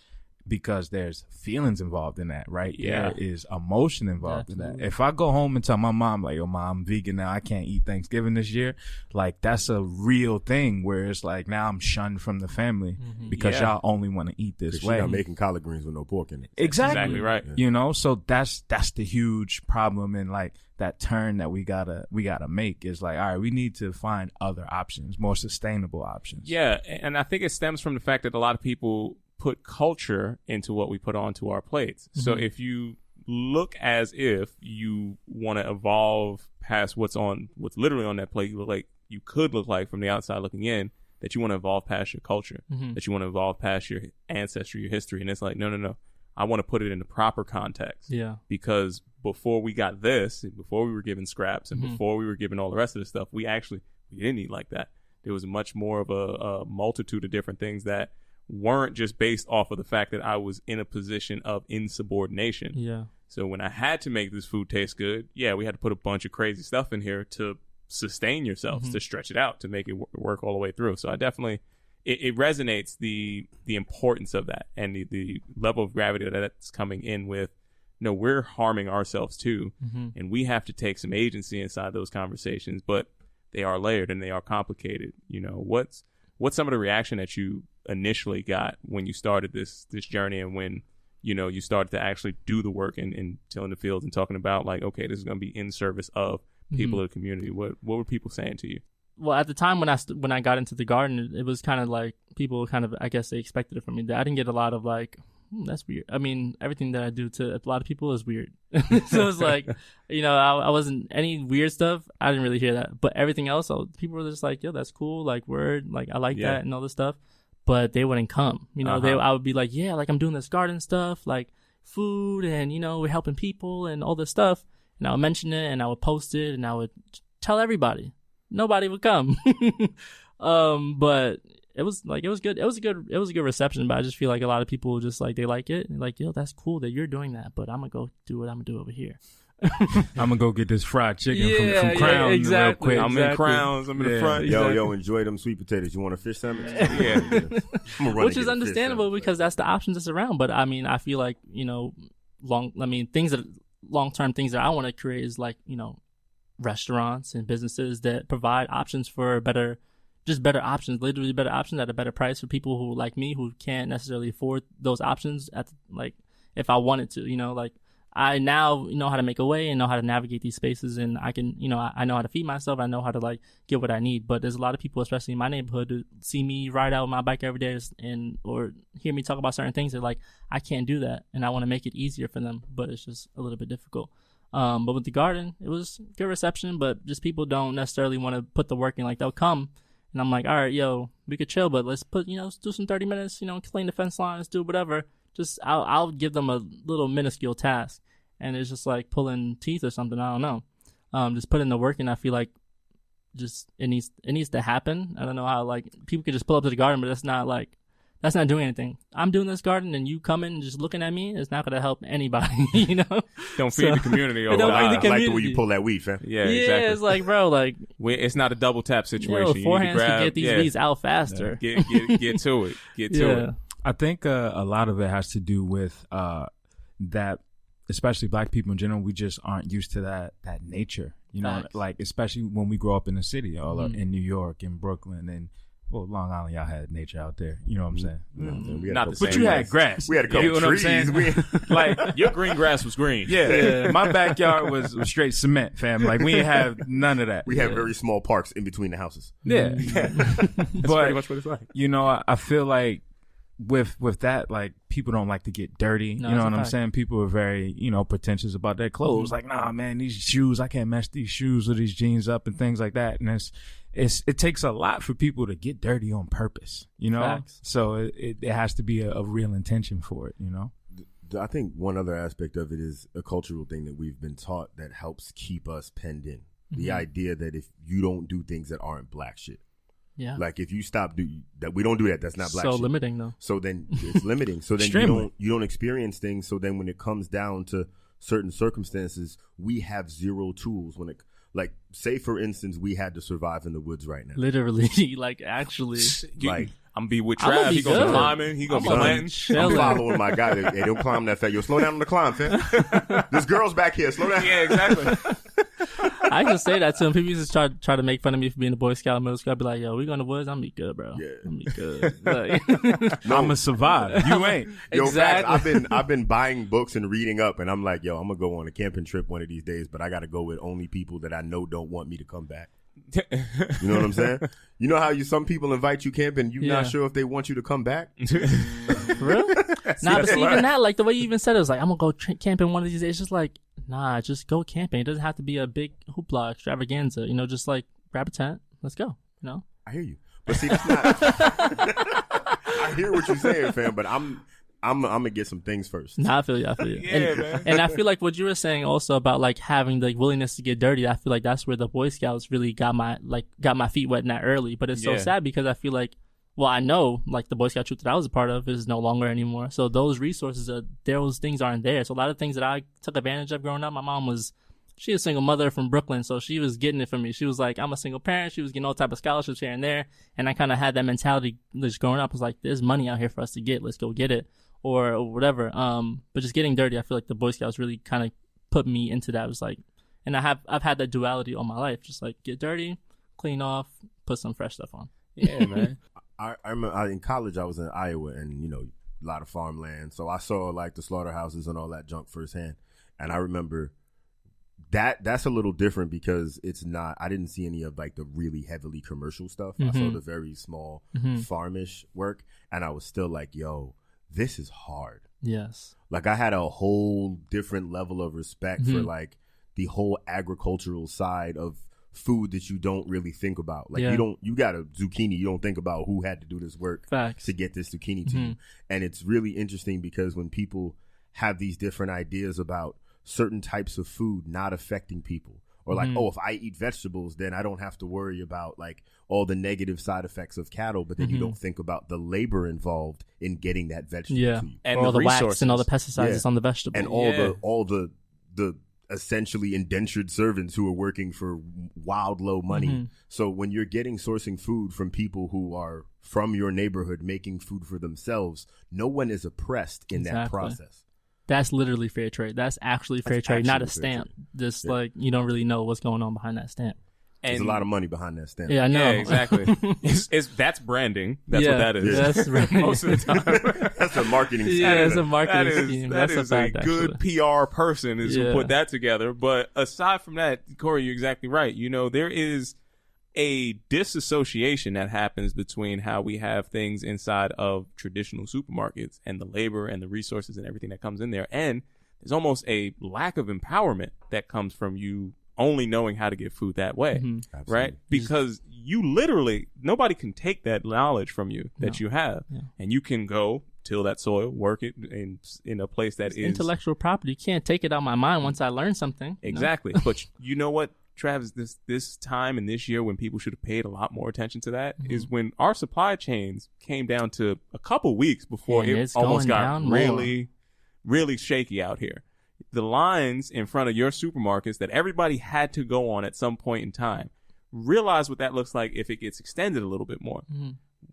Because there's feelings involved in that, right? Yeah. There is emotion involved in that. If I go home and tell my mom, like, yo, Mom, I'm vegan now, I can't eat Thanksgiving this year, like, that's a real thing where it's like, now I'm shunned from the family because y'all only want to eat this way. You're not making collard greens with no pork in it. Exactly right. You know, so that's the huge problem, and like that turn that we gotta make is like, all right, we need to find other options, more sustainable options. Yeah, and I think it stems from the fact that a lot of people put culture into what we put onto our plates. So if you look as if you want to evolve past what's literally on that plate, you could look like from the outside looking in, that you want to evolve past your culture, that you want to evolve past your ancestry, your history. And it's like, no. I want to put it in the proper context. Yeah. Because before we got this, before we were given scraps and before we were given all the rest of the stuff, we didn't eat like that. There was much more of a multitude of different things that weren't just based off of the fact that I was in a position of insubordination. Yeah. So when I had to make this food taste good, we had to put a bunch of crazy stuff in here to sustain yourselves, to stretch it out, to make it work all the way through. So I definitely, it resonates the importance of that and the level of gravity that's coming in with, we're harming ourselves too. And we have to take some agency inside those conversations, but they are layered and they are complicated. What's some of the reaction that you initially got when you started this journey, and when you started to actually do the work and tilling the fields and talking about like, okay, this is going to be in service of people of the community? What were people saying to you? Well, at the time when I got into the garden, it was kind of like people kind of, I guess they expected it from me. I didn't get a lot of like, that's weird. I mean, everything that I do to a lot of people is weird. So it's like, I wasn't any weird stuff. I didn't really hear that, but everything else, people were just like, yo, that's cool. Like word, like I like that and all this stuff. But they wouldn't come, I would be like, yeah, like I'm doing this garden stuff, like food and, we're helping people and all this stuff. And I would mention it and I would post it and I would tell everybody. Nobody would come. But it was good. It was a good reception, but I just feel like a lot of people just like, they like it. And like, yo, that's cool that you're doing that, but I'm going to go do what I'm going to do over here. I'm gonna go get this fried chicken from Crown real quick. I'm in Crowns. I'm in the front. Yo, enjoy them sweet potatoes. You want a fish sandwich? Which is understandable because that's the options that's around. But I mean, I feel like long-term things that I want to create is like restaurants and businesses that provide options for better options, literally better options at a better price for people who like me who can't necessarily afford those options if I wanted to. I now know how to make a way and know how to navigate these spaces, and I can, I know how to feed myself. I know how to like get what I need. But there's a lot of people, especially in my neighborhood, who see me ride out with my bike every day or hear me talk about certain things. They're like, I can't do that, and I want to make it easier for them, but it's just a little bit difficult. But with the garden, it was good reception, but just people don't necessarily want to put the work in. Like they'll come, and I'm like, all right, yo, we could chill, but let's let's do some 30 minutes. Clean the fence lines, do whatever. Just I'll give them a little minuscule task, and it's just like pulling teeth or something. I don't know. Just put in the work, and I feel like just it needs to happen. I don't know how like people could just pull up to the garden, but that's not doing anything. I'm doing this garden, and you coming and just looking at me, it's not gonna help anybody. Don't feed the community. Don't feed the community. Like the way you pull that weed, fam. Yeah, exactly. It's like, bro, like it's not a double tap situation. Four hands can get these weeds out faster. Get to it. Get to it. I think a lot of it has to do with that, especially black people in general, we just aren't used to that nature. Like especially when we grow up in the city, or in New York, in Brooklyn, and Long Island, y'all had nature out there. You know what I'm saying? Not the same. But you had grass. We had a couple trees. Like your green grass was green. Yeah. My backyard was straight cement, fam. Like we didn't have none of that. We had very small parks in between the houses. Yeah. That's pretty much what it's like. I feel like with that, like, people don't like to get dirty. No, you know that's what a I'm fact. saying? People are very, pretentious about their clothes. Like, nah, man, these shoes, I can't match these shoes or these jeans up and things like that. And it takes a lot for people to get dirty on purpose, Facts. So it has to be a real intention for it, I think one other aspect of it is a cultural thing that we've been taught that helps keep us penned in. The idea that if you don't do things that aren't black shit, Yeah. like if you stop that, we don't do that. That's not black So shit. limiting though. So then it's limiting. So then you don't experience things. So then when it comes down to certain circumstances, we have zero tools when it, like, say for instance, we had to survive in the woods right now. Literally, like, actually. Like, I'm gonna be with I'm gonna Trav. be He gonna be good. climbing. He gonna be I'm gonna planting. be I'm chilling. following my guy. Hey, don't climb that fast. Yo, slow down on the climb, fam. This girl's back here. Slow down. Yeah, exactly. I used to say that to him. People used to try to make fun of me for being a Boy Scout in middle school. I'd be like, yo, we go in the woods, I'm gonna be good, bro. Yeah. I'm gonna be good. Like, I'm gonna survive. You ain't. Yo, Exactly. facts, I've been buying books and reading up, and I'm like, yo, I'm gonna go on a camping trip one of these days, but I gotta go with only people that I know don't want me to come back. You know what I'm saying? You know how some people invite you camping, you're not Yeah. sure if they want you to come back? for real? Nah, but see, even that, like, the way you even said it was like, I'm gonna go camping one of these days. It's just like, nah, just go camping. It doesn't have to be a big hoopla extravaganza. Just like grab a tent, let's go. I hear you, but see, that's not. I hear what you're saying, fam, but I'm gonna get some things first. Nah, I feel you. Yeah, man. And I feel like what you were saying also about like having the willingness to get dirty. I feel like that's where the Boy Scouts really got my feet wet in that early. But it's so Yeah. sad because I feel like, well, I know like the Boy Scout troop that I was a part of is no longer anymore. So those resources, those things aren't there. So a lot of things that I took advantage of growing up, my mom she was a single mother from Brooklyn, so she was getting it from me. She was like, I'm a single parent. She was getting all type of scholarships here and there. And I kind of had that mentality just growing up. I was like, there's money out here for us to get. Let's go get it. Or whatever. But just getting dirty, I feel like the Boy Scouts really kind of put me into that. It was like, and I've had that duality all my life. Just like get dirty, clean off, put some fresh stuff on. Yeah, man. I remember in college I was in Iowa, and a lot of farmland, so I saw like the slaughterhouses and all that junk firsthand. And I remember that's a little different because I didn't see any of like the really heavily commercial stuff. I saw the very small farmish work, and I was still like, yo, this is hard. Yes. Like I had a whole different level of respect for like the whole agricultural side of food that you don't really think about. Like you got a zucchini, you don't think about who had to do this work Facts. to get this zucchini to you. And it's really interesting because when people have these different ideas about certain types of food not affecting people, or like, oh, if I eat vegetables, then I don't have to worry about like all the negative side effects of cattle, but then you don't think about the labor involved in getting that vegetable to you. And or all the wax resources. and all the pesticides Yeah. that's on the vegetable. And all the essentially indentured servants who are working for wild low money. So when you're sourcing food from people who are from your neighborhood making food for themselves, no one is oppressed in that Exactly. process. That's literally fair trade. That's actually fair trade, not a actually fair stamp. Just like you don't really know what's going on behind that stamp. And There's a lot of money behind that stamp. Yeah, I know. Yeah, exactly. That's branding. That's what that is. Yeah, that's right. Most of the time. That's a marketing scheme. Yeah, it's a marketing scheme. That That's is a a fact, good PR person who Yeah. put that together. But aside from that, Corey, you're exactly right. There is a disassociation that happens between how we have things inside of traditional supermarkets and the labor and the resources and everything that comes in there. And there's almost a lack of empowerment that comes from you only knowing how to get food that way, right? Because you literally, nobody can take that knowledge from you that you have. Yeah. And you can go till that soil, work it in a place that is intellectual property. You can't take it out of my mind once I learn something. Exactly. But you know what, Travis, this time and this year when people should have paid a lot more attention to that is when our supply chains came down to a couple weeks before And it it's almost going got down more. really, really shaky out here. The lines in front of your supermarkets that everybody had to go on at some point in time, realize what that looks like if it gets extended a little bit more.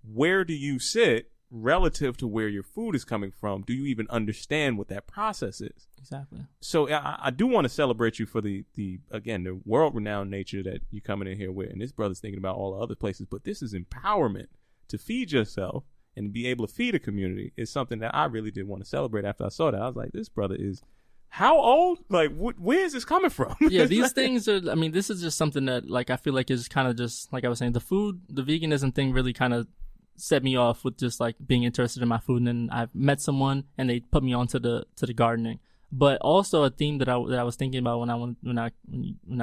Where do you sit relative to where your food is coming from? Do you even understand what that process is? Exactly. So I do want to celebrate you for the again, the world-renowned nature that you're coming in here with. And this brother's thinking about all the other places, but this is empowerment to feed yourself and be able to feed a community is something that I really did want to celebrate after I saw that. I was like, this brother is how old? Like, where is this coming from? Yeah, these things are, I mean, this is just something that, like, I feel like is kind of just, like I was saying, the veganism thing really kind of set me off with just like being interested in my food. And then I met someone and they put me onto the gardening. But also a theme that I was thinking about when I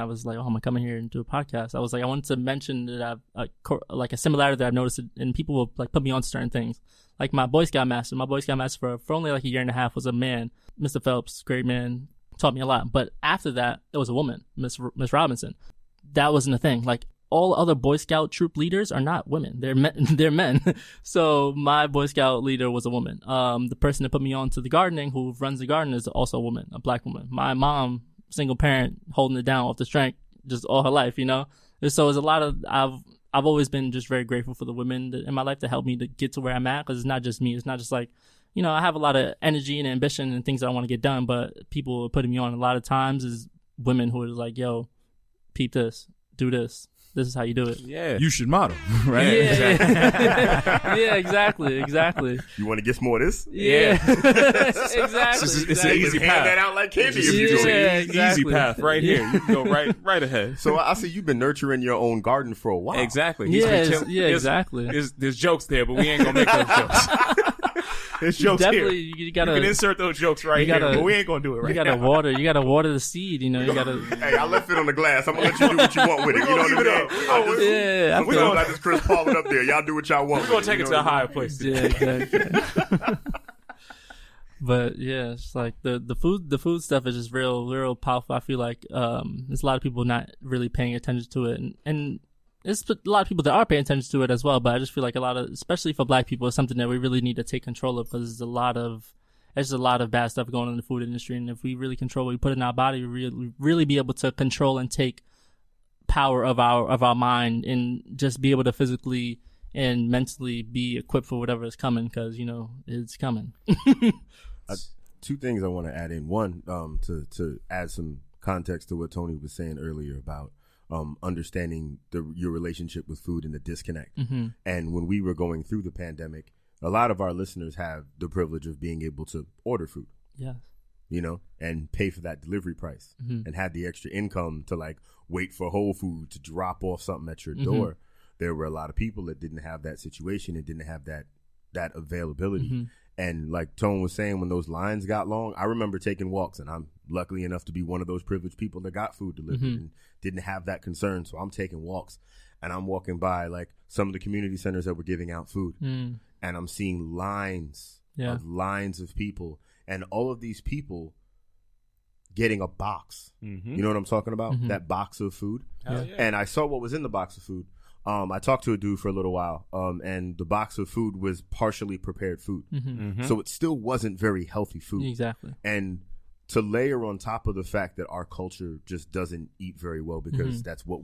was like, oh, I'm gonna come in here and do a podcast. I was like, I wanted to mention that I've like a similarity that I've noticed, and people will like put me on certain things. Like my Boy Scout master. My Boy Scout master for only like a year and a half was a man, Mr. Phelps, great man, taught me a lot. But after that, it was a woman, Miss Robinson. That wasn't a thing. Like all other Boy Scout troop leaders are not women. They're men. They're men. So my Boy Scout leader was a woman. The person that put me on to the gardening, who runs the garden, is also a woman, a black woman. My mom, single parent, holding it down off the strength just all her life, you know? And so it's a lot of, I've always been just very grateful for the women in my life that helped me to get to where I'm at, because it's not just me. It's not just like, you know, I have a lot of energy and ambition and things that I want to get done, but people putting me on a lot of times is women who are like, yo, peep this, do this. This is how you do it. Yeah. You should model, right? Yeah, yeah, exactly. You want to get some more of this? Yeah. Exactly. It's an easy path. Hand that out like candy if you do it. Easy path right here. You can go right ahead. So I see you've been nurturing your own garden for a while. Exactly. Exactly. There's jokes there, but we ain't gonna make those jokes. There's jokes Definitely, here. you gotta, you can insert those jokes right here, but we ain't gonna do it right now. You gotta water the seed, you know, you gotta. Hey, I left it on the glass. I'm gonna let you do what you want with it. You know what I mean? We're gonna let this Chris Paul it up there. Y'all do what y'all want. We're gonna take it to a higher place. Yeah, exactly. But yeah, it's like the food stuff is just real powerful. I feel like there's a lot of people not really paying attention to it, and there's a lot of people that are paying attention to it as well. But I just feel like a lot of, especially for Black people, is something that we really need to take control of, because there's a lot of bad stuff going on in the food industry, and if we really control what we put in our body, we really be able to control and take power of our mind, and just be able to physically and mentally be equipped for whatever is coming, because you know it's coming. Two things I want to add in. One, to add some context to what Tony was saying earlier about understanding your relationship with food and the disconnect. Mm-hmm. And when we were going through the pandemic, a lot of our listeners have the privilege of being able to order food. Yes. You know, and pay for that delivery price, mm-hmm. and had the extra income to like wait for Whole Foods to drop off something at your mm-hmm. door. There were a lot of people that didn't have that situation and didn't have that availability. Mm-hmm. And like Tone was saying, when those lines got long, I remember taking walks, and I'm luckily enough to be one of those privileged people that got food delivered mm-hmm. and didn't have that concern. So I'm taking walks, and I'm walking by like some of the community centers that were giving out food, and I'm seeing lines of people, and all of these people getting a box. Mm-hmm. You know what I'm talking about? Mm-hmm. That box of food. Yeah. And I saw what was in the box of food. I talked to a dude for a little while, and the box of food was partially prepared food. Mm-hmm. Mm-hmm. So it still wasn't very healthy food. Exactly. And to layer on top of the fact that our culture just doesn't eat very well, because mm-hmm. that's what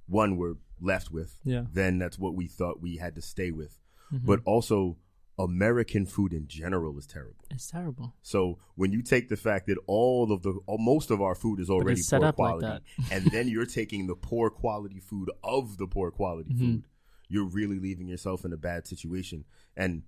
we're left with. Yeah. Then that's what we thought we had to stay with. Mm-hmm. But also, American food in general is terrible. It's terrible. So when you take the fact that most of our food is already set poor up like quality, and then you're taking the poor quality food of the poor quality mm-hmm. food, you're really leaving yourself in a bad situation. And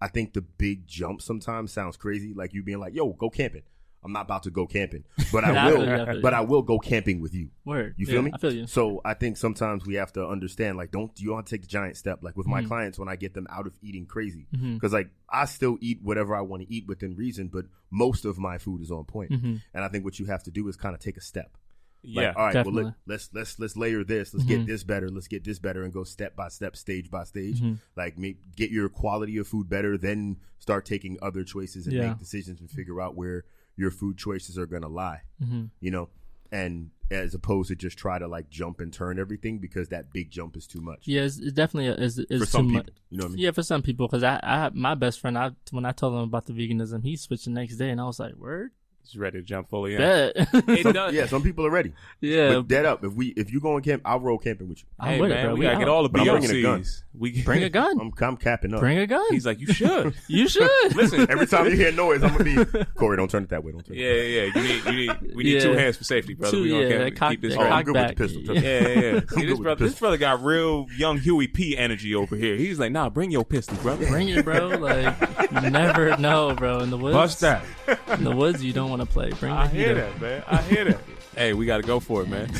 I think the big jump sometimes sounds crazy, like you being like, "Yo, go camping." I'm not about to go camping, but I will. But I will go camping with you. Word. You feel me? I feel you. So I think sometimes we have to understand, like, you don't take the giant step. Like with my mm-hmm. clients, when I get them out of eating crazy, mm-hmm. because like I still eat whatever I want to eat within reason, but most of my food is on point. Mm-hmm. And I think what you have to do is kind of take a step. Yeah. Like, all right, definitely. well, let's layer this. Let's mm-hmm. get this better. Let's get this better, and go step by step, stage by stage. Mm-hmm. Like get your quality of food better, then start taking other choices and make decisions and figure out where your food choices are going to lie, mm-hmm. you know, and as opposed to just try to like jump and turn everything, because that big jump is too much. Yeah, it definitely is for some too people, much. you know what I mean? Yeah, for some people, because I my best friend, when I told him about the veganism, he switched the next day, and I was like, word? He's ready to jump fully in. Bet. Some people are ready. Yeah. But dead up. If you go on camp, I'll roll camping with you. I'm with it, bro. We gotta get all the But I'm bringing a gun. BOCs. Bring a gun. I'm capping up. Bring a gun. He's like, you should. You should. Listen, Every time you hear noise, I'm gonna be Corey. Don't turn it that way. Don't turn it. Yeah. We need two hands for safety, brother. We gonna keep this I'm going. good with the pistol. Yeah. See, good with the this brother got real young Huey P energy over here. He's like, nah, bring your pistol, brother. Bring it, bro. Like, you never know, bro. In the woods. Bust that. In the woods, you don't want to play. Bring the I heat hear up. that, man. I hear that. Hey, we got to go for it, man.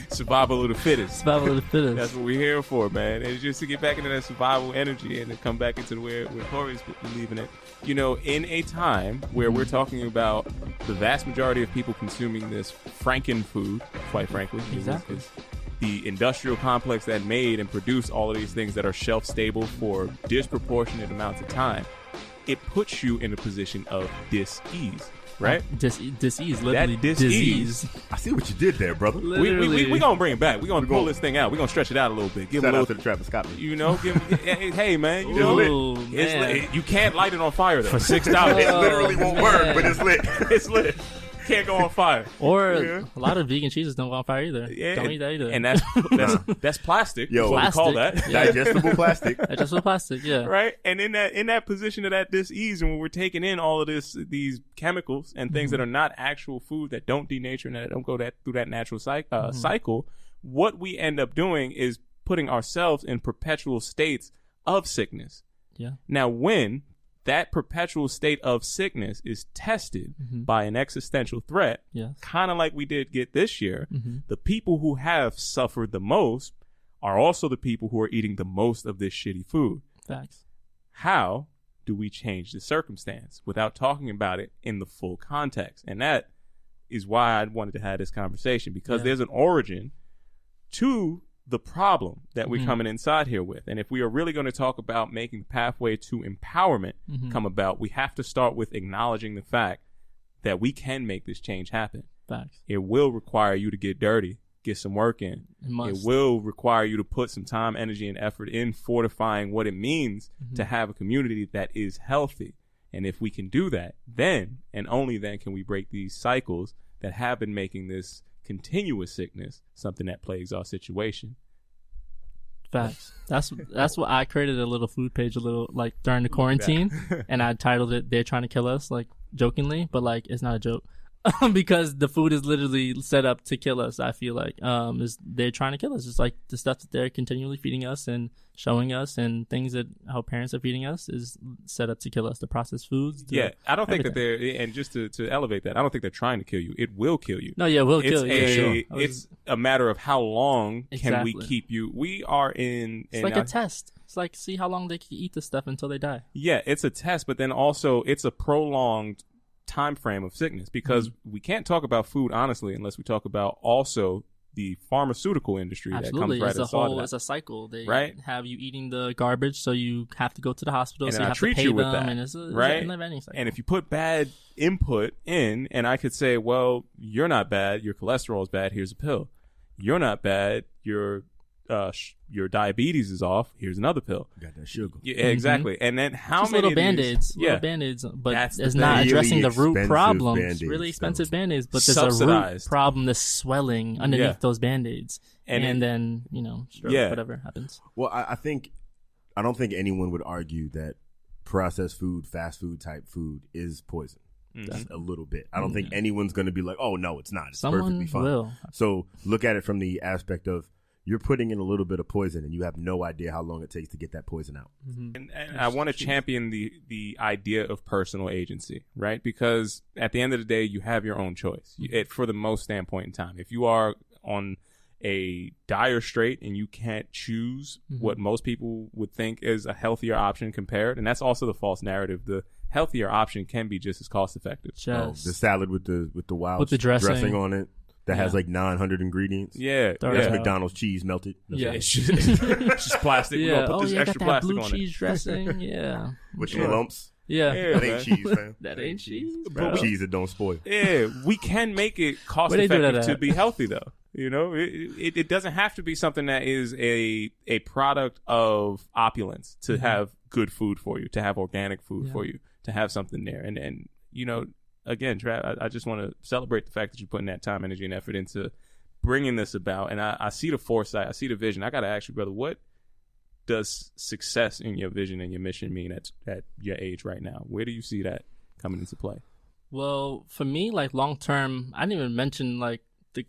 Survival of the fittest. Survival of the fittest. That's what we're here for, man. And just to get back into that survival energy and to come back into where Corey's believing it. You know, in a time where we're talking about the vast majority of people consuming this Franken food, quite frankly. Exactly. It's the industrial complex that made and produced all of these things that are shelf-stable for disproportionate amounts of time. It puts you in a position of dis-ease. Right? Disease, literally. That disease. I see what you did there, brother. We're going to bring it back. We're going to pull this thing out. We're going to stretch it out a little bit. Shout out to the Travis Scott. You know, hey, man. You know, it's lit. You can't light it on fire, though. For $6. It literally won't work, but it's lit. It's lit. Can't go on fire. Or a lot of vegan cheeses don't go on fire either. Yeah, don't eat that either. And that's plastic. Yo, what we call that. Yeah. Digestible plastic. Digestible plastic, yeah. Right? And in that position of that dis-ease, and when we're taking in all of these chemicals and things that are not actual food, that don't denature and that don't go through that natural cycle, what we end up doing is putting ourselves in perpetual states of sickness. Yeah. Now, when that perpetual state of sickness is tested by an existential threat, kind of like we did get this year, the people who have suffered the most are also the people who are eating the most of this shitty food. Facts. How do we change the circumstance without talking about it in the full context? And that is why I wanted to have this conversation, because there's an origin to the problem that we're coming inside here with. And if we are really going to talk about making the pathway to empowerment come about, we have to start with acknowledging the fact that we can make this change happen. Facts. It will require you to get dirty, get some work in. It will require you to put some time, energy, and effort in fortifying what it means to have a community that is healthy. And if we can do that, then and only then can we break these cycles that have been making this continuous sickness something that plagues our situation. Facts. That's what I created a little food page like during the quarantine, and I titled it "They're Trying to Kill Us," like jokingly, but like it's not a joke. Because the food is literally set up to kill us. I feel like they're trying to kill us. It's like the stuff that they're continually feeding us and showing us, and things that how parents are feeding us is set up to kill us. The processed foods. I don't think that they're, and just to elevate that, I don't think they're trying to kill you. It will kill you. No, it will kill you. It's a matter of how long can we keep you. We are in. It's like a test. It's like see how long they can eat this stuff until they die. Yeah, it's a test, but then also it's a prolonged time frame of sickness, because we can't talk about food honestly unless we talk about also the pharmaceutical industry. Absolutely. That comes right It's a cycle. They right? have you eating the garbage, so you have to go to the hospital, and so you have treat to pay you with them, that, and it's right? And if you put bad input in, and I could say, well, you're not bad, your cholesterol is bad, here's a pill. You're not bad, your diabetes is off, here's another pill. You got that sugar. Yeah, exactly. And then how just many little band-aids, little band-aids, but it's not really addressing the root problem. Band-aids, really expensive band-aids, but there's subsidized. a root problem, the swelling underneath those band-aids, and then stroke, whatever happens. Well, I don't think anyone would argue that processed food, fast food type food is poison. Just a little bit. I don't think anyone's going to be like, oh no, it's not. It's perfectly fine. Will. So look at it from the aspect of, you're putting in a little bit of poison and you have no idea how long it takes to get that poison out. And I want to champion the idea of personal agency, right? Because at the end of the day, you have your own choice for the most standpoint in time. If you are on a dire strait and you can't choose what most people would think is a healthier option compared, and that's also the false narrative. The healthier option can be just as cost effective. The salad with the wild with the dressing on it. That has like 900 ingredients. Yeah. That's McDonald's cheese melted. It's just plastic. Yeah. We're going to put this extra plastic blue on cheese dressing. Yeah. With the lumps. Yeah. That ain't cheese, fam. That ain't cheese, bro. Cheese that don't spoil. Yeah. We can make it cost effective to be healthy, though. You know, it doesn't have to be something that is a product of opulence to have good food for you, to have organic food for you, to have something there. And again, Trav, I just want to celebrate the fact that you're putting that time, energy, and effort into bringing this about. And I see the foresight. I see the vision. I got to ask you, brother, what does success in your vision and your mission mean at your age right now? Where do you see that coming into play? Well, for me, like long term, I didn't even mention like the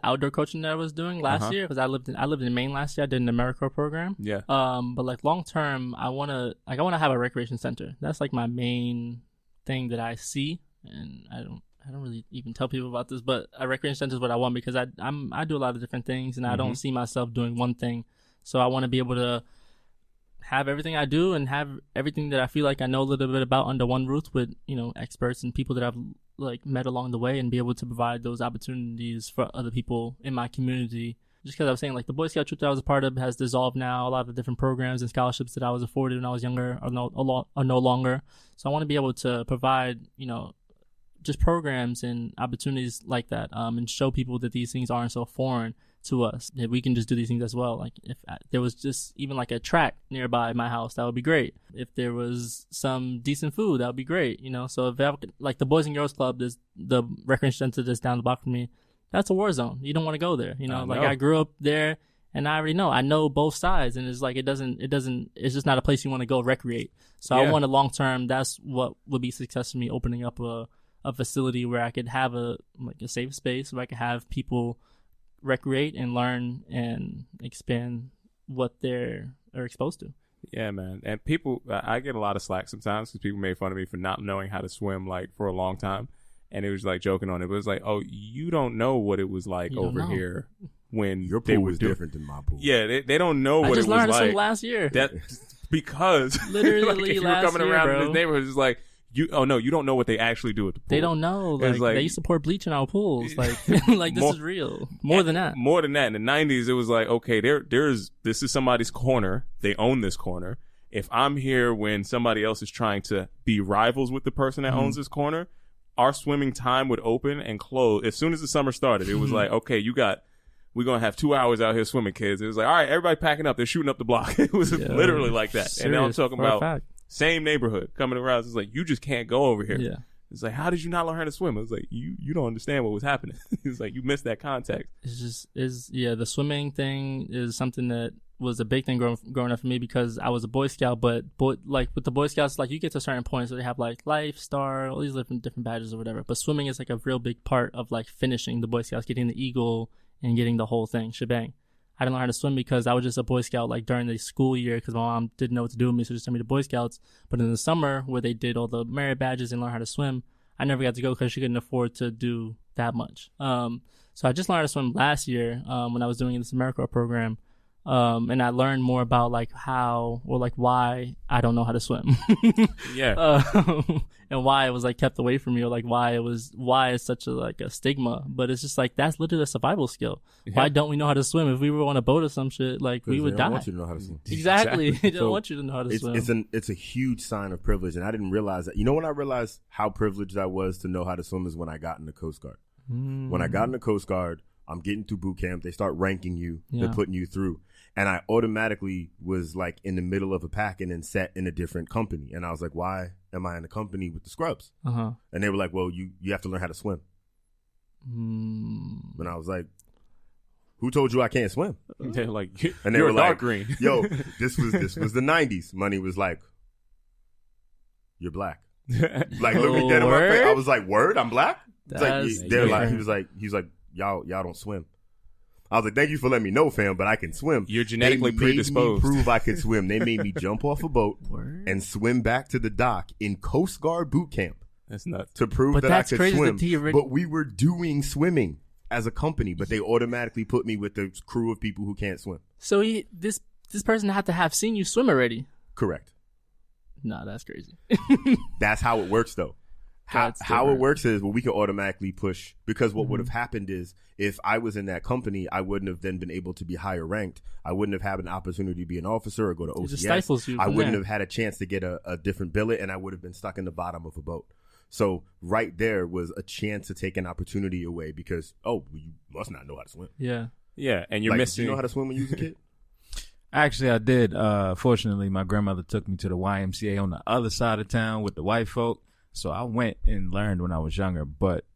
outdoor coaching that I was doing last year, because I lived in Maine last year. I did an AmeriCorps program. Yeah. But like long term, I wanna have a recreation center. That's like my main thing that I see. And I don't I don't really even tell people about this, but a recreation center is what I want because I do a lot of different things, and I don't see myself doing one thing. So I want to be able to have everything I do and have everything that I feel like I know a little bit about under one roof with, experts and people that I've like met along the way, and be able to provide those opportunities for other people in my community. Just because I was saying, like, the Boy Scout troop that I was a part of has dissolved now. A lot of the different programs and scholarships that I was afforded when I was younger are no longer. So I want to be able to provide, just programs and opportunities like that, and show people that these things aren't so foreign to us, that we can just do these things as well. Like, if there was just even like a track nearby my house, that would be great. If there was some decent food, that would be great. So if like the Boys and Girls Club, the recreation center that's down the block from me, that's a war zone. You don't want to go there. I grew up there, and I already know. I know both sides, and it's like it's just not a place you want to go recreate. So I want a long term. That's what would be success for me, opening up a facility where I could have a safe space where I could have people recreate and learn and expand what they're exposed to. Yeah, man. And people, I get a lot of slack sometimes because people made fun of me for not knowing how to swim like for a long time. And it was like joking on it. But it was like, oh, you don't know what it was like over here when your pool was different than my pool. Yeah, they don't know what it was like. I just learned to swim last year. Because literally like if you were coming year, around bro. in this neighborhood, it's like, you don't know what they actually do at the pool. They don't know. Like they used to pour bleach in our pools. Like like this is real. More than that. More than that. In the 90s, it was like, okay, this is somebody's corner. They own this corner. If I'm here when somebody else is trying to be rivals with the person that owns this corner, our swimming time would open and close as soon as the summer started. It was like, okay, we're going to have 2 hours out here swimming, kids. It was like, all right, everybody packing up. They're shooting up the block. It was literally like that. Serious, and now I'm talking about same neighborhood coming around. It's like, you just can't go over here. Yeah. It's like, how did you not learn how to swim? It was like, you don't understand what was happening. It's like, you missed that context. The swimming thing is something that was a big thing growing up for me because I was a Boy Scout, but like with the Boy Scouts, like you get to certain points where they have like Life, Star, all these different badges or whatever. But swimming is like a real big part of like finishing the Boy Scouts, getting the Eagle and getting the whole thing, shebang. I didn't learn how to swim because I was just a Boy Scout like during the school year because my mom didn't know what to do with me, so just sent me to Boy Scouts. But in the summer where they did all the merit badges and learn how to swim, I never got to go because she couldn't afford to do that much. So I just learned how to swim last year when I was doing this AmeriCorps program. And I learned more about like how or like why I don't know how to swim. And why it was like kept away from me, or like why it's such a stigma. But it's just like, that's literally a survival skill. Yeah. Why don't we know how to swim? If we were on a boat or some shit, like we would die. They don't want you to know how to swim. Exactly. They don't want you to know how to swim. It's a huge sign of privilege. And I didn't realize that. When I realized how privileged I was to know how to swim is when I got in the Coast Guard. When I got in the Coast Guard, I'm getting through boot camp. They start ranking you. They're putting you through. And I automatically was like in the middle of a pack and then sat in a different company. And I was like, why am I in a company with the scrubs? And they were like, well, you have to learn how to swim. And I was like, who told you I can't swim? They're like, and they were like, dark green. Yo, this was the 90s. Money was like, you're black. Like, look me dead in my face. I was like, word? I'm black? He was like, y'all don't swim. I was like, thank you for letting me know, fam, but I can swim. You're genetically predisposed. They made me prove I could swim. They made me jump off a boat and swim back to the dock in Coast Guard boot camp. That's nuts. To prove that I could swim. But we were doing swimming as a company, but they automatically put me with the crew of people who can't swim. So this person had to have seen you swim already? Correct. Nah, that's crazy. That's how it works, though. How it works is, we can automatically push, because what would have happened is, if I was in that company, I wouldn't have then been able to be higher ranked. I wouldn't have had an opportunity to be an officer or go to OCS. It just stifles you. I wouldn't have had a chance to get a different billet, and I would have been stuck in the bottom of a boat. So right there was a chance to take an opportunity away because, you must not know how to swim. Yeah. Yeah, and you're missing. Do you know how to swim when you was a kid? Actually, I did. Fortunately, my grandmother took me to the YMCA on the other side of town with the white folk. So I went and learned when I was younger, but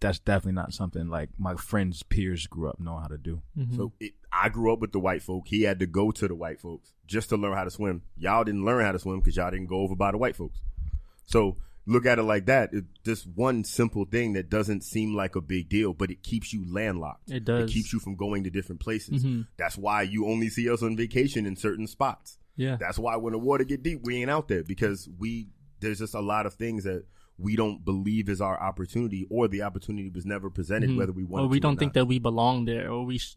that's definitely not something like my friends' peers grew up knowing how to do. So I grew up with the white folk. He had to go to the white folks just to learn how to swim. Y'all didn't learn how to swim because y'all didn't go over by the white folks. So look at it like that. This one simple thing that doesn't seem like a big deal, but it keeps you landlocked. It does. It keeps you from going to different places. That's why you only see us on vacation in certain spots. Yeah. That's why when the water get deep, we ain't out there, because there's just a lot of things that we don't believe is our opportunity, or the opportunity was never presented, whether we want or we to don't or think not. that we belong there, or it's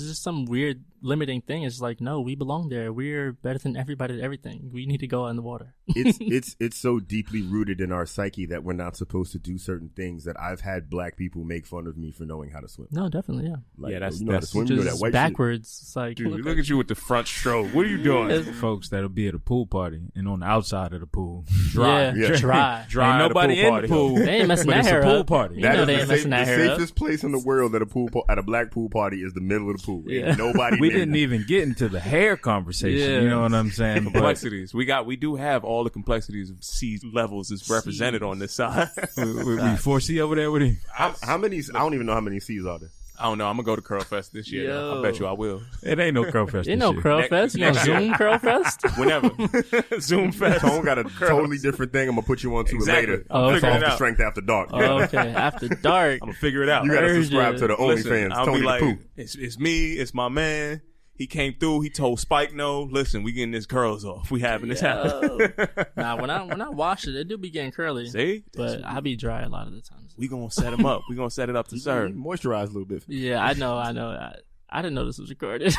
just some weird limiting thing. It's like, no, we belong there. We're better than everybody at everything. We need to go in the water. It's so deeply rooted in our psyche that we're not supposed to do certain things, that I've had black people make fun of me for knowing how to swim. No, definitely, yeah. Like, that's you know how to swim, just you know that white backwards. It's like, Dude, look at you with the front stroke. What are you doing? Folks that'll be at a pool party and on the outside of the pool, dry. Yeah. Dry. Dry ain't at a nobody pool in party. the pool. They ain't messing but that it's hair a pool up. party. You That know is they the, ain't messing that hair up. safest place in the world at a black pool party is the middle of the pool. Yeah. Ain't nobody We there. didn't even get into the hair conversation. Yeah. You know what I'm saying? But Complexities. We do have all the complexities of sea levels is represented on this side. we 4C over there with him. How many? I don't even know how many C's are there. I don't know. I'm gonna go to Curl Fest this year. though. I Yo. bet you I will. It ain't no curl fest. Ain't this no year. Curl Fest. You know, next year. Zoom Curl Fest? Whenever. Zoom Fest. Tone got a totally different thing. I'm gonna put you on to Exactly. it later. Oh, It's okay. off the strength after dark. Oh, okay. After dark. I'm gonna figure it out. You gotta Urgent. subscribe to the Listen, OnlyFans. I'll Tony be like, the Pooh. it's me. It's my man. He came through. He told Spike, "No, listen, we getting his curls off. We having this happen." Nah, when I wash it do be getting curly. See, But I be dry a lot of the times. we gonna set him up. We gonna set it up to serve. Moisturize a little bit. Yeah, I know. I didn't know this was recorded.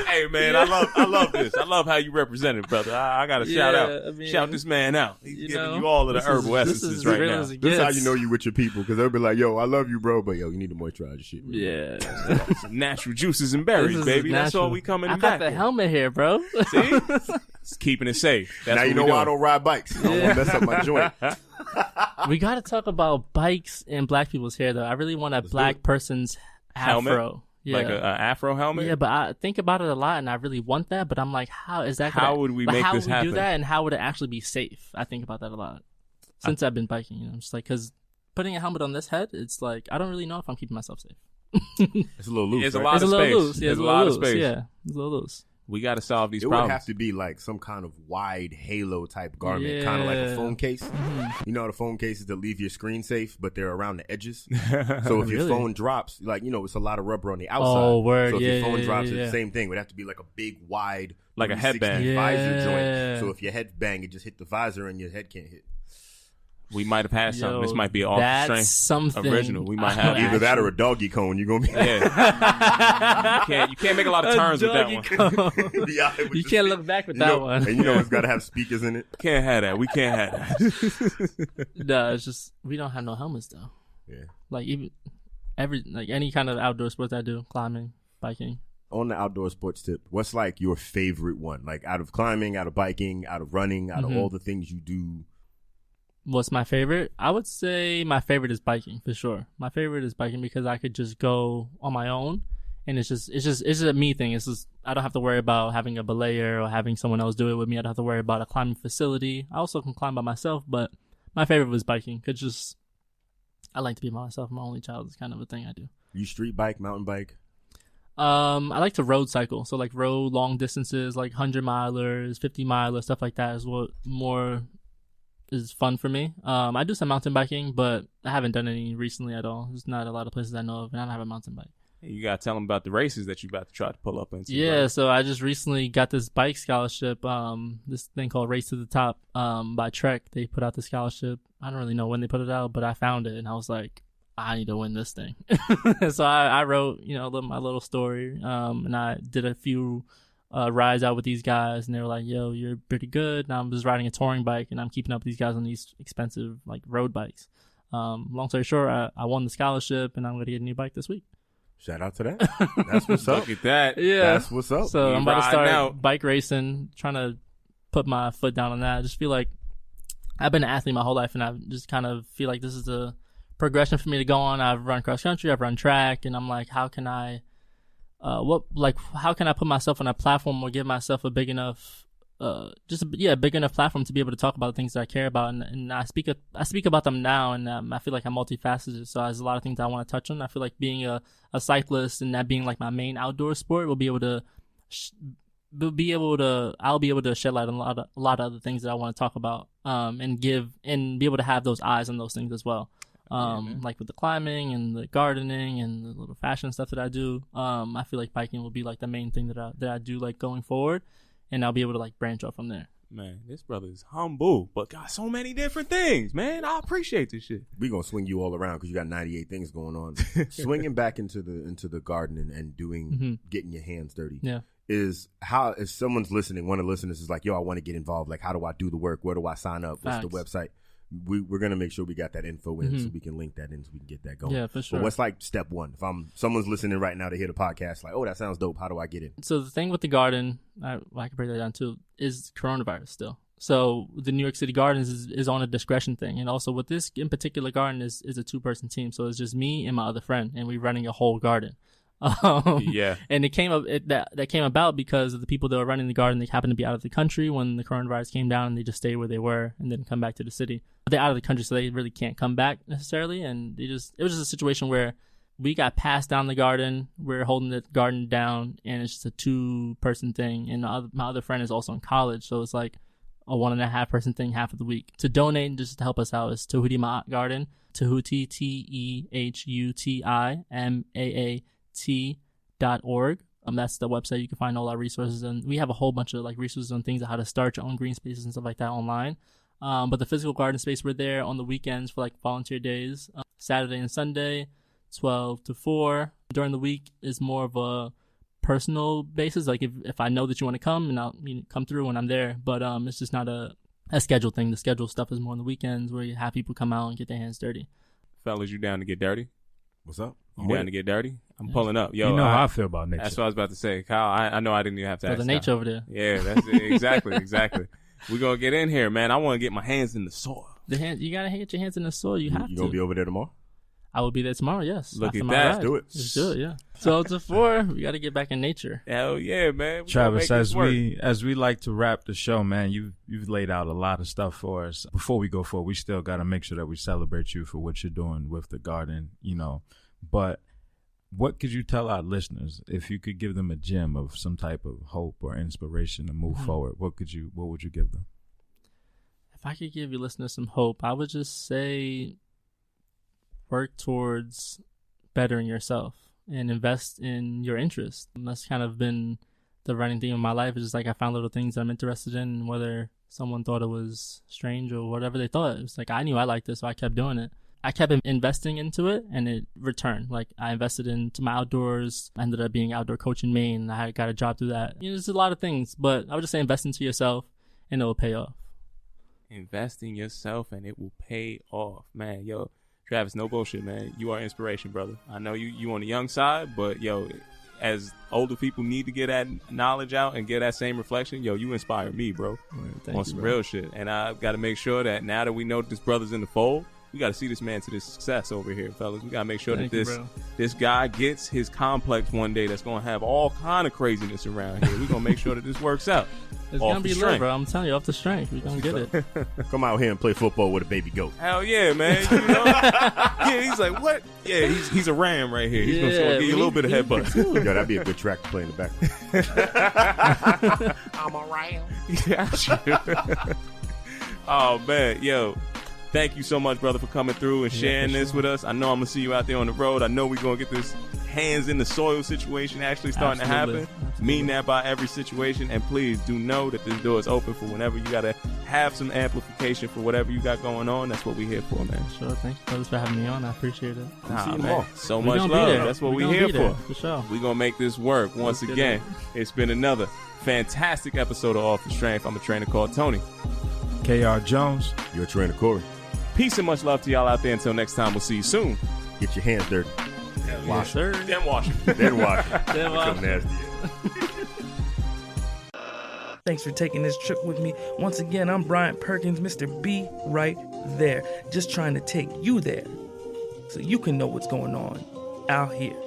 Hey man, I love this. I love how you represent it, brother. I gotta shout Yeah, out, I mean, shout this man out. He's you giving know, you all of the this herbal is essences as right real now. as it This is how gets. you know you with your people, because they'll be like, "Yo, I love you, bro, but yo, you need to moisturize your shit." Bro. Yeah. Some natural juices and This berries, is baby. That's natural. all we coming I back. got the with. helmet here, bro. See, it's keeping it safe. That's Now what you know we why I doing. don't ride bikes. I don't want to mess up my joint. We got to talk about bikes and black people's hair, though. I really want a black person's Helmet? afro. Yeah. Like a afro helmet. Yeah, but I think about it a lot, and I really want that. But I'm like, how is that? How would we make how this would we happen? do that, and how would it actually be safe? I think about that a lot since I've been biking. You know, just like because putting a helmet on this head, it's like I don't really know if I'm keeping myself safe. It's a little loose. It's a right? lot It's a of little space. loose. Yeah, There's it's a a lot little of loose. space. Yeah, it's a little loose. We got to solve these It would problems. have to be like some kind of wide halo type garment, kind of like a Yeah. phone case. You know, the phone cases that leave your screen safe, but they're around the edges. So if your Really? phone drops, like, you know, it's a lot of rubber on the outside. Oh, word. So if Yeah, your phone yeah, drops, yeah, it's yeah. the same thing. It would have to be like a big, wide, Like a 360 headband. visor Yeah. joint. So if your head bang, it just hit the visor and your head can't hit. We might have had something. Yo, This might be off the that's strength. something original. We might I have would Either that or a actually- doggy cone. You're gonna be Yeah. you can't make a lot of turns with that doggy one. cone. be out there with You the can't stick. look back with You that know, one. And you know it's got to have speakers in it. Can't have that. We can't have that. No, it's just we don't have no helmets though. Yeah. Like even any kind of outdoor sports I do, climbing, biking. On the outdoor sports tip, what's like your favorite one? Like out of climbing, out of biking, out of running, out of all the things you do. What's my favorite? I would say my favorite is biking for sure. My favorite is biking because I could just go on my own, and it's just a me thing. It's just I don't have to worry about having a belayer or having someone else do it with me. I don't have to worry about a climbing facility. I also can climb by myself, but my favorite was biking. Cause just I like to be by myself. My only child is kind of a thing I do. You street bike, mountain bike. I like to road cycle. So like road long distances, like 100-milers, 50-milers, stuff like that is what more is fun for me. I do some mountain biking, but I haven't done any recently at all. There's not a lot of places I know of, and I don't have a mountain bike. You got to tell them about the races that you about to try to pull up into. Yeah, bro. so I just recently got this bike scholarship, this thing called Race to the Top by Trek. They put out the scholarship. I don't really know when they put it out, but I found it, and I was like, I need to win this thing. So I wrote, my little story, and I did a few rides out with these guys, and they were like, yo, you're pretty good. Now I'm just riding a touring bike, and I'm keeping up with these guys on these expensive like road bikes. Long story short, I won the scholarship, and I'm going to get a new bike this week. Shout out to that. That's what's up. Look at that. Yeah. That's what's up. So You I'm about to riding start out. bike racing, trying to put my foot down on that. I just feel like I've been an athlete my whole life, and I just kind of feel like this is a progression for me to go on. I've run cross country, I've run track, and I'm like, how can I put myself on a platform or give myself a big enough big enough platform to be able to talk about the things that I care about, and I speak about them now, and I feel like I'm multifaceted, so there's a lot of things I want to touch on. I feel like being a cyclist and that being like my main outdoor sport will be able to I'll be able to shed light on a lot of other things that I want to talk about, and be able to have those eyes on those things as well. Like with the climbing and the gardening and the little fashion stuff that I do. I feel like biking will be like the main thing that I do like going forward, and I'll be able to like branch off from there. Man, this brother is humble, but got so many different things, man. I appreciate this shit. We gonna swing you all around because you got 98 things going on. Swinging back into the garden and doing getting your hands dirty. Yeah. Is how if someone's listening, one of the listeners is like, yo, I want to get involved. Like, how do I do the work? Where do I sign up? What's the website? We're gonna make sure we got that info in so we can link that in so we can get that going. Yeah, for sure. But what's like step one? If someone's listening right now to hear the podcast, like, oh, that sounds dope. How do I get in? So the thing with the garden, I can break that down too, is coronavirus still. So the New York City Gardens is on a discretion thing, and also with this in particular garden is a 2-person team. So it's just me and my other friend, and we're running a whole garden. Yeah. And it came up that came about because of the people that were running the garden. They happened to be out of the country when the coronavirus came down, and they just stayed where they were and didn't come back to the city. But they're out of the country, so they really can't come back necessarily. And it was just a situation where we got passed down the garden. We're holding the garden down, and it's just a 2-person thing. And my other friend is also in college, so it's like a 1.5-person thing half of the week. To donate just to help us out is Tehuti Ma'at Garden, Tehuti TEHUTIMAAT.org. That's the website. You can find all our resources, and we have a whole bunch of like resources on things on how to start your own green spaces and stuff like that online. But the physical garden space, we're there on the weekends for like volunteer days, Saturday and Sunday, 12 to 4. During the week is more of a personal basis. Like if I know that you want to come, and I'll come through when I'm there. But it's just not a scheduled thing. The scheduled stuff is more on the weekends where you have people come out and get their hands dirty. Fellas, you down to get dirty? What's up? You down to get dirty? I'm pulling up. Yo, you know how I feel about nature. That's what I was about to say. Kyle, I know I didn't even have to ask the nature over there. Yeah, that's it. Exactly. We're going to get in here, man. I want to get my hands in the soil. You got to get your hands in the soil. You have to. You going to be over there tomorrow? I will be there tomorrow, yes. Look After at my that. ride. Let's do it. Let's do it, yeah. 12 to 4, we got to get back in nature. Hell yeah, man. Travis, as we like to wrap the show, man, you've laid out a lot of stuff for us. Before we go forward, we still got to make sure that we celebrate you for what you're doing with the garden, But what could you tell our listeners if you could give them a gem of some type of hope or inspiration to move forward? What would you give them? If I could give your listeners some hope, I would just say work towards bettering yourself and invest in your interests. And that's kind of been the running theme of my life. It's just like I found little things that I'm interested in, whether someone thought it was strange or whatever they thought. It's like I knew I liked this, so I kept doing it. I kept investing into it, and it returned. Like I invested into my outdoors. I ended up being outdoor coach in Maine. I got a job through that. There's a lot of things, but I would just say invest into yourself, and it will pay off. Invest in yourself, and it will pay off, man. Yo, Travis, no bullshit, man. You are inspiration, brother. I know you on the young side, but yo, as older people need to get that knowledge out and get that same reflection, yo, you inspire me, bro. On some real shit. And I've got to make sure that now that we know that this brother's in the fold, we got to see this man to this success over here, fellas. We got to make sure that this guy gets his complex one day that's going to have all kind of craziness around here. We're going to make sure that this works out. It's going to be lit, bro. I'm telling you, off the strength. We're going to get it. Come out here and play football with a baby goat. Hell yeah, man. Yeah, he's like, what? Yeah, he's a ram right here. He's going to give you a little bit of headbutt. Yo, that'd be a good track to play in the back. I'm a ram. Yeah, oh, man. Yo. Thank you so much, brother, for coming through and sharing this with us. I know I'm going to see you out there on the road. I know we're going to get this hands in the soil situation actually starting to happen. Mean that by every situation. And please do know that this door is open for whenever you got to have some amplification for whatever you got going on. That's what we're here for, man. Sure. Thank you, brothers, for having me on. I appreciate it. Man. So much love. That's what we're here for. For sure. We're going to make this work. Once again, it's been another fantastic episode of Off the Strength. I'm a trainer called Tony. KR Jones. You're a trainer, Corey. Peace and much love to y'all out there. Until next time, we'll see you soon. Get your hands dirty. Wash it. Then wash it. Then wash it. Then wash it. Nasty. Thanks for taking this trip with me. Once again, I'm Brian Perkins, Mr. B right there. Just trying to take you there so you can know what's going on out here.